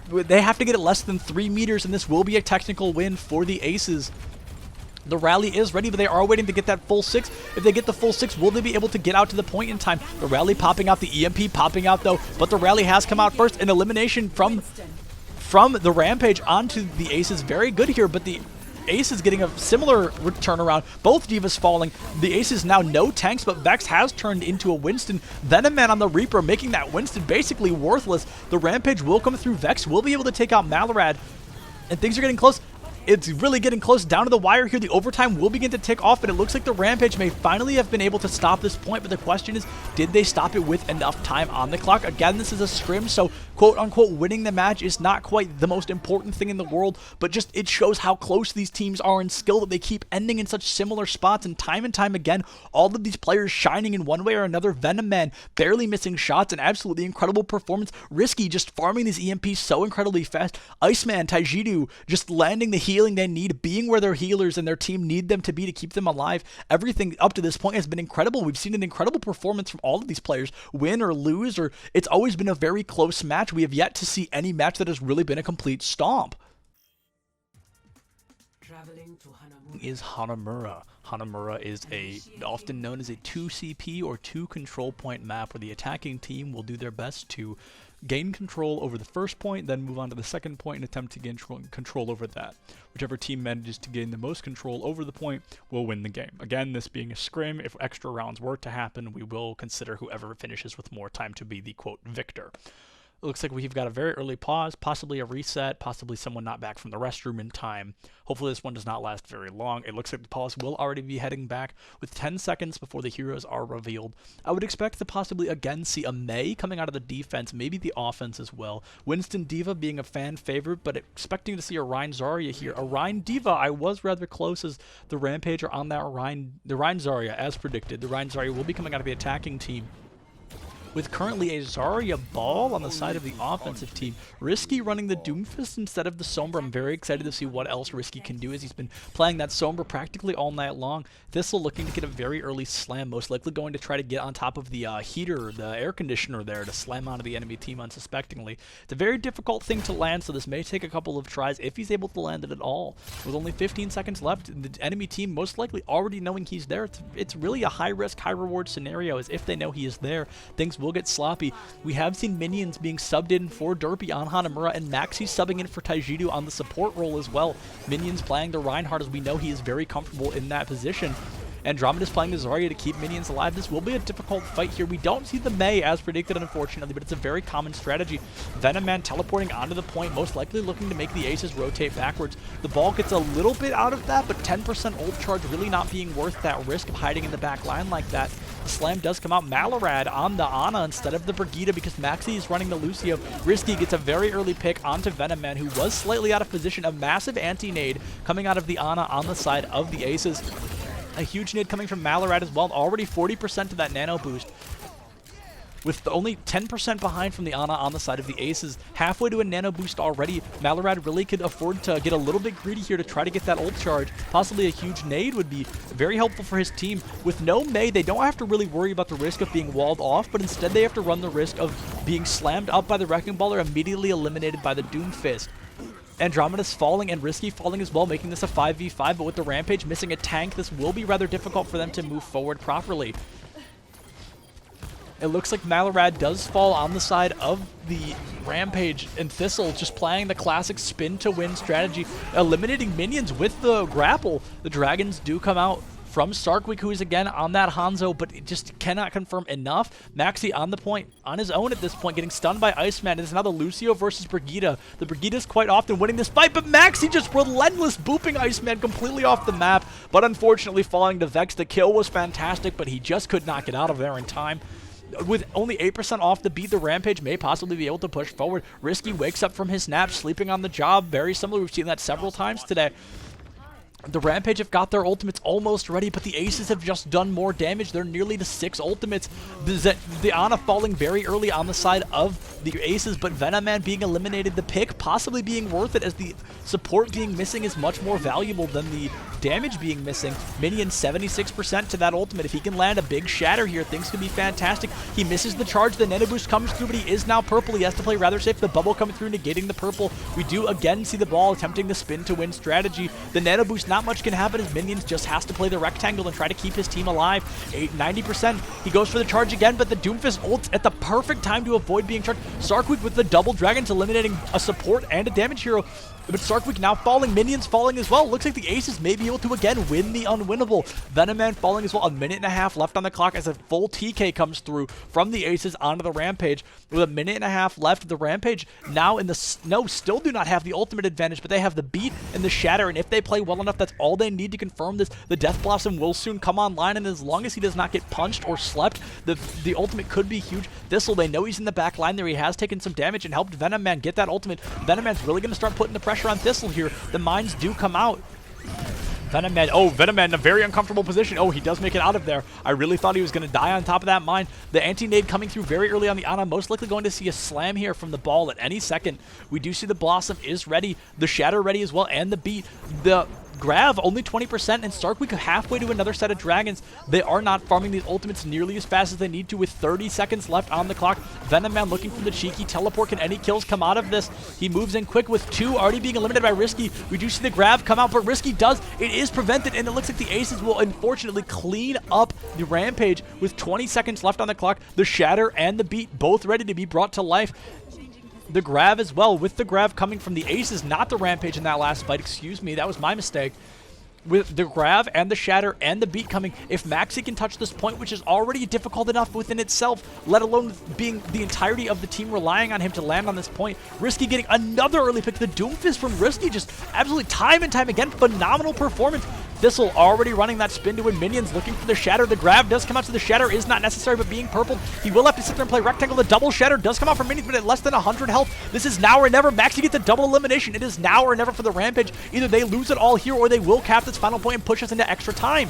They have to get it less than 3 meters, and this will be a technical win for the Aces. The rally is ready, but they are waiting to get that full 6. If they get the full 6, will they be able to get out to the point in time? The rally popping out, the EMP popping out though, but the rally has come out first. An elimination from the Rampage onto the Aces. Very good here, but the Aces getting a similar turnaround. Both Divas falling. The Aces now no tanks, but Vex has turned into a Winston. Venom Man on the Reaper, making that Winston basically worthless. The Rampage will come through. Vex will be able to take out Malorad, and things are getting close. It's really getting close down to the wire here. The overtime will begin to tick off, and it looks like the Rampage may finally have been able to stop this point, but the question is, did they stop it with enough time on the clock? Again, this is a scrim, so quote-unquote winning the match is not quite the most important thing in the world, but just it shows how close these teams are in skill that they keep ending in such similar spots, and time again, all of these players shining in one way or another. Venom Man barely missing shots, an absolutely incredible performance. Risky just farming these EMPs so incredibly fast. Iceman, Taijidu just landing the healing they need, being where their healers and their team need them to be to keep them alive. Everything up to this point has been incredible. We've seen an incredible performance from all of these players, win or lose, or it's always been a very close match. We have yet to see any match that has really been a complete stomp. Traveling to Hanamura. Is Hanamura. Hanamura is often known as a 2 CP or 2 control point map, where the attacking team will do their best to gain control over the first point, then move on to the second point and attempt to gain control over that. Whichever team manages to gain the most control over the point will win the game. Again, this being a scrim, if extra rounds were to happen, we will consider whoever finishes with more time to be the quote victor. It looks like we've got a very early pause, possibly a reset, possibly someone not back from the restroom in time. Hopefully this one does not last very long. It looks like the pause will already be heading back with 10 seconds before the heroes are revealed. I would expect to possibly again see a Mei coming out of the defense, maybe the offense as well. Winston Diva being a fan favorite, but expecting to see a Rein Zarya here. A Rein Diva, I was rather close as the Rampage are on that Rein Zarya as predicted. The Rein Zarya will be coming out of the attacking team, with currently a Zarya Ball on the side of the offensive team. Risky running the Doomfist instead of the Sombra. I'm very excited to see what else Risky can do, as he's been playing that Sombra practically all night long. Thistle looking to get a very early slam, most likely going to try to get on top of the heater, the air conditioner there, to slam onto the enemy team unsuspectingly. It's a very difficult thing to land, so this may take a couple of tries if he's able to land it at all. With only 15 seconds left, the enemy team most likely already knowing he's there. It's really a high-risk, high-reward scenario, as if they know he is there, things will get sloppy. We have seen minions being subbed in for Derpy on Hanamura, and Maxi subbing in for Taijidu on the support role as well. Minions playing the Reinhardt, as we know he is very comfortable in that position. Andromeda's playing the Zarya to keep minions alive. This will be a difficult fight here. We don't see the Mei as predicted, unfortunately, but it's a very common strategy. Venom Man teleporting onto the point, most likely looking to make the aces rotate backwards. The ball gets a little bit out of that, but 10% ult charge really not being worth that risk of hiding in the back line like that. The slam does come out. Malorad on the Ana instead of the Brigitte because Maxi is running the Lucio. Risky gets a very early pick onto Venom Man, who was slightly out of position. A massive anti-nade coming out of the Ana on the side of the aces. A huge nade coming from Malorad as well. Already 40% to that nano boost. With only 10% behind from the Ana on the side of the aces, halfway to a nano boost already, Malorad really could afford to get a little bit greedy here to try to get that ult charge. Possibly a huge nade would be very helpful for his team. With no Mei, they don't have to really worry about the risk of being walled off, but instead they have to run the risk of being slammed up by the Wrecking Ball or immediately eliminated by the Doomfist. Andromeda's falling and Risky falling as well, making this a 5v5, but with the Rampage missing a tank, this will be rather difficult for them to move forward properly. It looks like Malorad does fall on the side of the Rampage, and Thistle just playing the classic spin-to-win strategy, eliminating minions with the grapple. The dragons do come out from Starkweek, who is again on that Hanzo, but it just cannot confirm enough. Maxi on the point, on his own at this point, getting stunned by Iceman. It is now the Lucio versus Brigitte. The Brigitte is quite often winning this fight, but Maxi just relentless booping Iceman completely off the map, but unfortunately falling to Vex. The kill was fantastic, but he just could not get out of there in time. With only 8% off the beat, the Rampage may possibly be able to push forward. Risky wakes up from his nap, sleeping on the job. Very similar. We've seen that several times today. The Rampage have got their ultimates almost ready, but the Aces have just done more damage. They're nearly to 6 ultimates. The Ana falling very early on the side of the Aces, but Venom Man being eliminated, the pick possibly being worth it, as the support being missing is much more valuable than the damage being missing. Minion 76% to that ultimate. If he can land a big shatter here, things could be fantastic. He misses the charge. The nano boost comes through, but he is now purple. He has to play rather safe. The bubble coming through, negating the purple. We do again see the ball attempting the spin to win strategy. The nano boost, not much can happen as Minions just has to play the rectangle and try to keep his team alive. 90%. He goes for the charge again, but the Doomfist ults at the perfect time to avoid being charged. Sarkweek with the double dragons eliminating a support and a damage hero. But Sarkweek now falling, Minions falling as well. Looks like the Aces may be able to again win the unwinnable. Venom Man falling as well. A minute and a half left on the clock as a full TK comes through from the Aces onto the Rampage. With a minute and a half left, the Rampage now in the snow still do not have the ultimate advantage, but they have the beat and the shatter, and if they play well enough, that's all they need to confirm this. The Death Blossom will soon come online, and as long as he does not get punched or slept, the ultimate could be huge. Thistle, they know he's in the back line there. He has taken some damage and helped Venom Man get that ultimate. Venom Man's really going to start putting the pressure on Thistle here. The mines do come out. Venom Man in a very uncomfortable position. Oh, he does make it out of there. I really thought he was going to die on top of that mine. The anti-nade coming through very early on the Ana. Most likely going to see a slam here from the ball at any second. We do see the Blossom is ready. The Shatter ready as well, and the beat. The Grav only 20%, and Starkweek halfway to another set of dragons. They are not farming these ultimates nearly as fast as they need to with 30 seconds left on the clock. Venom Man looking for the cheeky teleport. Can any kills come out of this? He moves in quick with 2 already being eliminated by Risky. We do see the Grav come out, but Risky does. It is prevented, and it looks like the Aces will unfortunately clean up the Rampage with 20 seconds left on the clock. The Shatter and the Beat both ready to be brought to life. The Grav as well, with the Grav coming from the Aces, not the Rampage in that last fight. Excuse me, that was my mistake. With the Grav and the Shatter and the Beat coming, if Maxi can touch this point, which is already difficult enough within itself, let alone being the entirety of the team relying on him to land on this point. Risky getting another early pick. The Doomfist from Risky, just absolutely time and time again, phenomenal performance. Thistle already running that spin to win. Minions looking for the Shatter. The Grav does come out, so the Shatter is not necessary, but being purpled, he will have to sit there and play rectangle. The double Shatter does come out for Minions, but at less than 100 health. This is now or never. Maxi gets a double elimination. It is now or never for the Rampage. Either they lose it all here, or they will cap this final point and push us into extra time.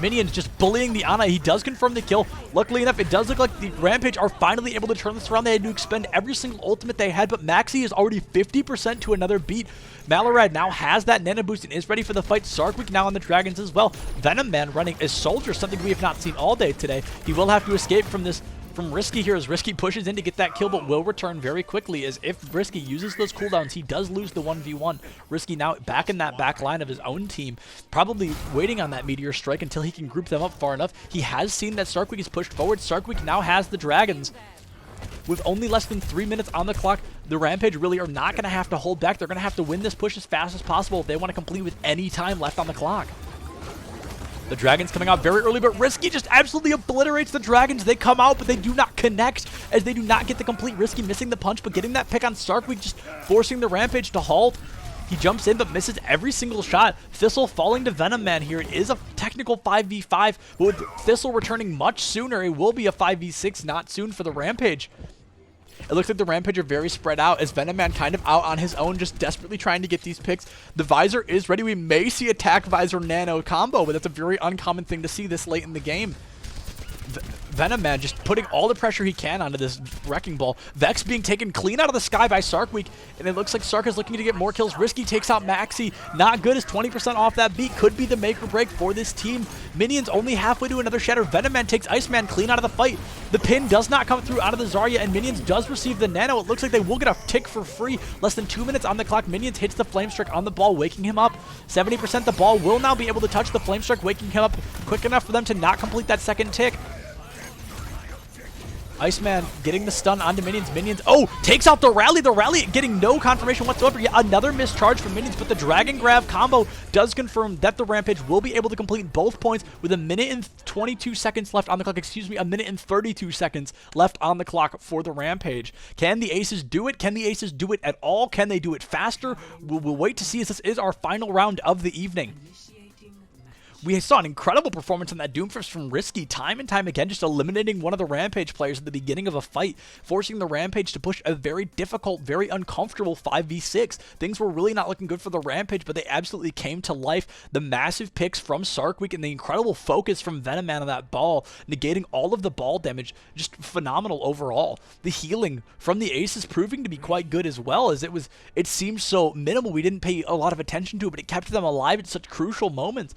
Minions just bullying the Ana. He does confirm the kill. Luckily enough, it does look like the Rampage are finally able to turn this around. They had to expend every single ultimate they had, but Maxi is already 50% to another beat. Malorad now has that nano boost and is ready for the fight. Sarkweek now on the dragons as well. Venom Man running as Soldier, something we have not seen all day today. He will have to escape from this from Risky here as Risky pushes in to get that kill, but will return very quickly, as if Risky uses those cooldowns, he does lose the 1v1. Risky now back in that back line of his own team, probably waiting on that Meteor Strike until he can group them up far enough. He has seen that Starkweek is pushed forward. Starkweek now has the dragons. With only less than 3 minutes on the clock, the Rampage really are not going to have to hold back. They're going to have to win this push as fast as possible if they want to complete with any time left on the clock. The Dragons coming out very early, but Risky just absolutely obliterates the Dragons. They come out, but they do not connect, as they do not get the complete. Risky missing the punch, but getting that pick on Starkweek, just forcing the Rampage to halt. He jumps in, but misses every single shot. Thistle falling to Venom Man here. It is a technical 5v5, but with Thistle returning much sooner, it will be a 5v6 not soon for the Rampage. It looks like the Rampage are very spread out, as Venom Man kind of out on his own, just desperately trying to get these picks. The Visor is ready. We may see attack Visor Nano combo, but that's a very uncommon thing to see this late in the game. Venom Man just putting all the pressure he can onto this Wrecking Ball. Vex being taken clean out of the sky by Sarkweek, and it looks like Sark is looking to get more kills. Risky takes out Maxi. Not good, as 20% off that beat. Could be the make or break for this team. Minions only halfway to another shatter. Venom Man takes Iceman clean out of the fight. The pin does not come through out of the Zarya, and Minions does receive the Nano. It looks like they will get a tick for free. Less than 2 minutes on the clock. Minions hits the Flame Strike on the ball, waking him up. 70% the ball will now be able to touch the Flame Strike, waking him up quick enough for them to not complete that second tick. Iceman getting the stun onto Minions. Minions, oh, takes out the Rally. The Rally getting no confirmation whatsoever. Yet another mischarge from Minions, but the Dragon Grab combo does confirm that the Rampage will be able to complete both points with a minute and 22 seconds left on the clock. Excuse me, a minute and 32 seconds left on the clock for the Rampage. Can the Aces do it? Can the Aces do it at all? Can they do it faster? We'll wait to see, as this is our final round of the evening. We saw an incredible performance in that Doomfist from Risky time and time again, just eliminating one of the Rampage players at the beginning of a fight, forcing the Rampage to push a very difficult, very uncomfortable 5v6. Things were really not looking good for the Rampage, but they absolutely came to life. The massive picks from Sarkweek and the incredible focus from Venom Man on that ball, negating all of the ball damage, just phenomenal overall. The healing from the Aces proving to be quite good as well, as it seemed so minimal. We didn't pay a lot of attention to it, but it kept them alive at such crucial moments.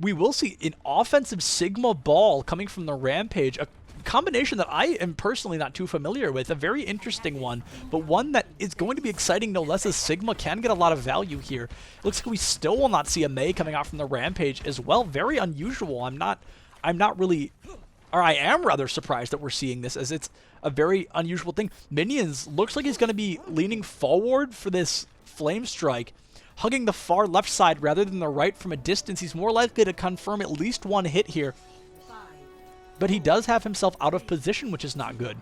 We will see an offensive Sigma ball coming from the Rampage, a combination that I am personally not too familiar with, a very interesting one, but one that is going to be exciting no less, as Sigma can get a lot of value here. It looks like we still will not see a Mei coming out from the Rampage as well. Very unusual. I am rather surprised that we're seeing this, as it's a very unusual thing. Minions looks like he's going to be leaning forward for this Flame Strike, hugging the far left side rather than the right from a distance. He's more likely to confirm at least one hit here. But he does have himself out of position, which is not good.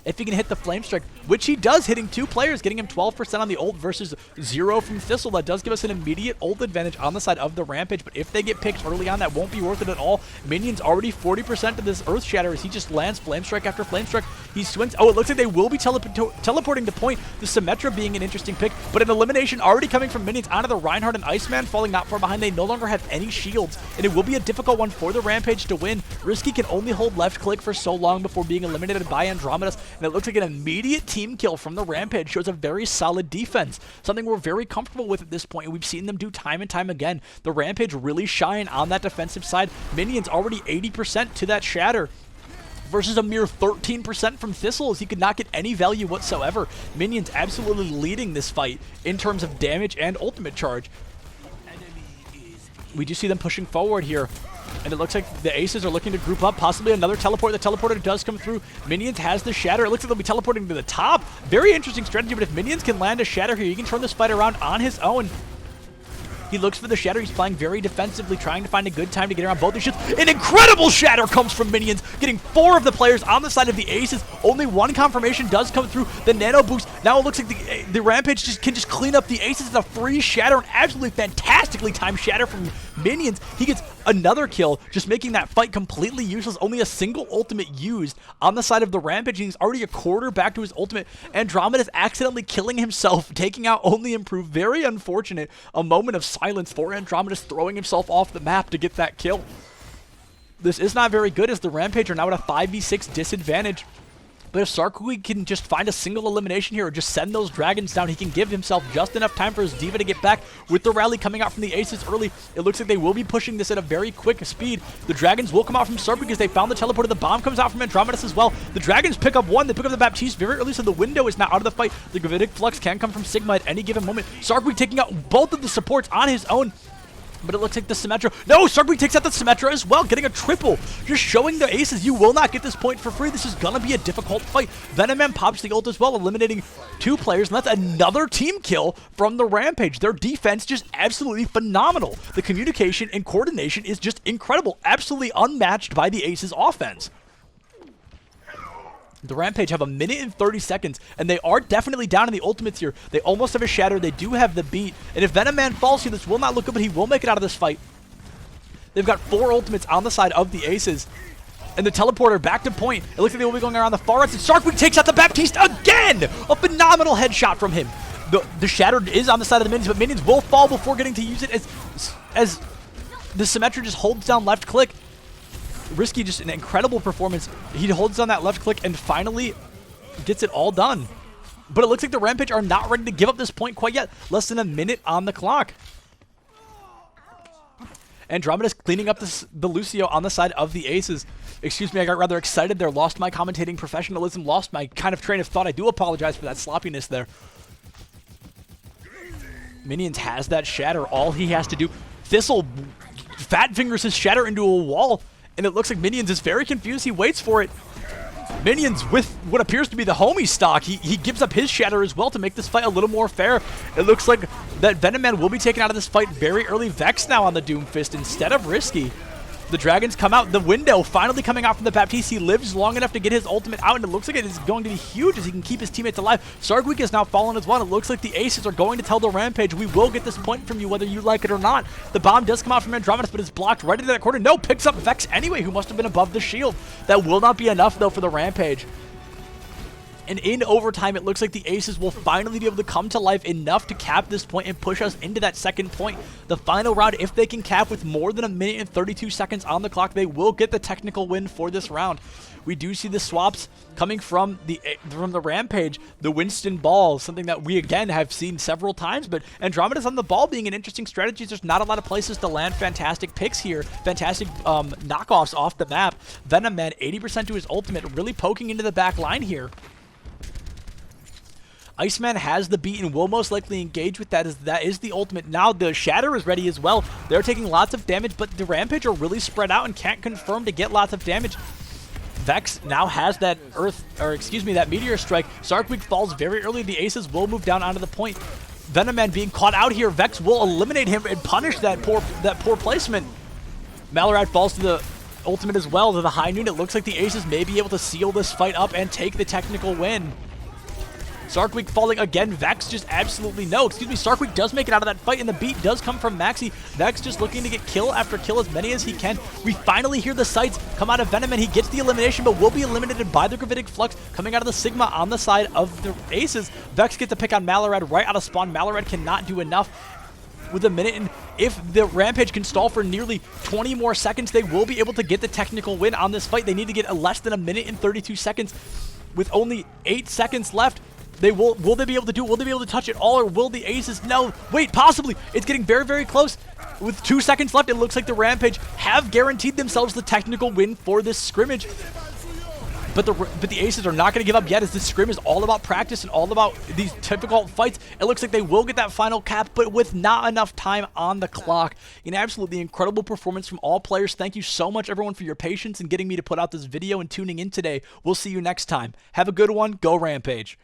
If he can hit the Flame Strike, which he does, hitting 2 players, getting him 12% on the ult versus 0 from Thistle, that does give us an immediate ult advantage on the side of the Rampage. But if they get picked early on, that won't be worth it at all. Minions already 40% of this Earth Shatter, as he just lands Flame Strike after Flame Strike. He swings. Oh, it looks like they will be teleporting to point. The Symmetra being an interesting pick, but an elimination already coming from Minions onto the Reinhardt, and Iceman falling not far behind. They no longer have any shields, and it will be a difficult one for the Rampage to win. Risky can only hold left click for so long before being eliminated by Andromedas, and it looks like an immediate team kill from the Rampage shows a very solid defense, something we're very comfortable with at this point, and we've seen them do time and time again. The Rampage really shine on that defensive side. Minions already 80% to that Shatter versus a mere 13% from Thistle, as he could not get any value whatsoever. Minions absolutely leading this fight in terms of damage and ultimate charge. We do see them pushing forward here, and it looks like the Aces are looking to group up, possibly another teleport. The teleporter does come through. Minions has the Shatter. It looks like they'll be teleporting to the top. Very interesting strategy, but if Minions can land a Shatter here, he can turn this fight around on his own. He looks for the Shatter. He's playing very defensively, trying to find a good time to get around both these ships. An incredible Shatter comes from Minions, getting 4 of the players on the side of the Aces. Only 1 confirmation does come through. The Nano boost. Now it looks like the Rampage can just clean up the Aces. It's a free Shatter, an absolutely fantastically timed Shatter from Minions. He gets another kill, just making that fight completely useless. Only a single ultimate used on the side of the Rampage, and he's already a quarter back to his ultimate. Andromeda's accidentally killing himself, taking out only improved. Very unfortunate. A moment of silence for Andromeda's throwing himself off the map to get that kill. This is not very good, as the Rampage are now at a 5v6 disadvantage. But if Sarkweek can just find a single elimination here, or just send those Dragons down, he can give himself just enough time for his Diva to get back. With the rally coming out from the Aces early, it looks like they will be pushing this at a very quick speed. The Dragons will come out from Sarkweek because they found the teleporter. The bomb comes out from Andromedas as well. The Dragons pick up 1. They pick up the Baptiste very early, so the window is now out of the fight. The Gravitic Flux can come from Sigma at any given moment. Sarkweek taking out both of the supports on his own. But it looks like the Symmetra. No, Starkweek takes out the Symmetra as well, getting a triple. Just showing the aces you will not get this point for free. This is going to be a difficult fight. Venom Man pops the ult as well, eliminating 2 players, and that's another team kill from the Rampage. Their defense just absolutely phenomenal. The communication and coordination is just incredible. Absolutely unmatched by the aces offense. The Rampage have 1 minute and 30 seconds, and they are definitely down in the ultimates here. They almost have a shatter. They do have the beat. And if Venom Man falls here, this will not look good, but he will make it out of this fight. They've got 4 ultimates on the side of the aces. And the teleporter back to point. It looks like they will be going around the far right. And Starkweek takes out the Baptiste again! A phenomenal headshot from him. The shatter is on the side of the minions, but minions will fall before getting to use it as the Symmetra just holds down left click. Risky, just an incredible performance. He holds down that left click and finally gets it all done. But it looks like the Rampage are not ready to give up this point quite yet. Less than a minute on the clock. Andromeda's cleaning up the Lucio on the side of the aces. Excuse me, I got rather excited there. Lost my commentating professionalism. Lost my kind of train of thought. I do apologize for that sloppiness there. Minions has that shatter. All he has to do. Thistle fat fingers his shatter into a wall. And it looks like Minions is very confused. He waits for it. Minions with what appears to be the homie stock. He gives up his shatter as well to make this fight a little more fair. It looks like that Venom Man will be taken out of this fight very early. Vex now on the Doomfist instead of Risky. The dragons come out. The window finally coming out from the Baptiste. He lives long enough to get his ultimate out, and it looks like it is going to be huge as he can keep his teammates alive. Sargweek has now fallen as well. It looks like the aces are going to tell the Rampage, we will get this point from you whether you like it or not. The bomb does come out from Andromeda, but it's blocked right into that corner. No, picks up Vex anyway, who must have been above the shield. That will not be enough, though, for the Rampage. And in overtime, it looks like the aces will finally be able to come to life enough to cap this point and push us into that second point. The final round, if they can cap with more than 1 minute and 32 seconds on the clock, they will get the technical win for this round. We do see the swaps coming from the Rampage, the Winston ball, something that we again have seen several times, but Andromeda's on the ball being an interesting strategy. There's not a lot of places to land fantastic picks here, fantastic knockoffs off the map. Venom Man, 80% to his ultimate, really poking into the back line here. Iceman has the beat and will most likely engage with that, as that is the ultimate. Now the Shatter is ready as well. They're taking lots of damage, but the Rampage are really spread out and can't confirm to get lots of damage. Vex now has that that Meteor Strike. Sarkweek falls very early. The aces will move down onto the point. Venom Man being caught out here. Vex will eliminate him and punish that poor placement. Malorad falls to the ultimate as well, to the high noon. It looks like the aces may be able to seal this fight up and take the technical win. Sarkweek falling again. Vex just absolutely no. Sarkweek does make it out of that fight, and the beat does come from Maxi. Vex just looking to get kill after kill, as many as he can. We finally hear the sights come out of Venom, and he gets the elimination, but will be eliminated by the Gravitic Flux coming out of the Sigma on the side of the aces. Vex gets the pick on Malorad right out of spawn. Malorad cannot do enough with a minute, and if the Rampage can stall for nearly 20 more seconds, they will be able to get the technical win on this fight. They need to get less than 1 minute and 32 seconds with only 8 seconds left. Will they be able to do it? Will they be able to touch it all, or will the aces? No, wait, possibly. It's getting very, very close. With 2 seconds left, it looks like the Rampage have guaranteed themselves the technical win for this scrimmage. But the aces are not going to give up yet, as this scrim is all about practice and all about these difficult fights. It looks like they will get that final cap, but with not enough time on the clock. An absolutely incredible performance from all players. Thank you so much, everyone, for your patience in getting me to put out this video and tuning in today. We'll see you next time. Have a good one. Go Rampage.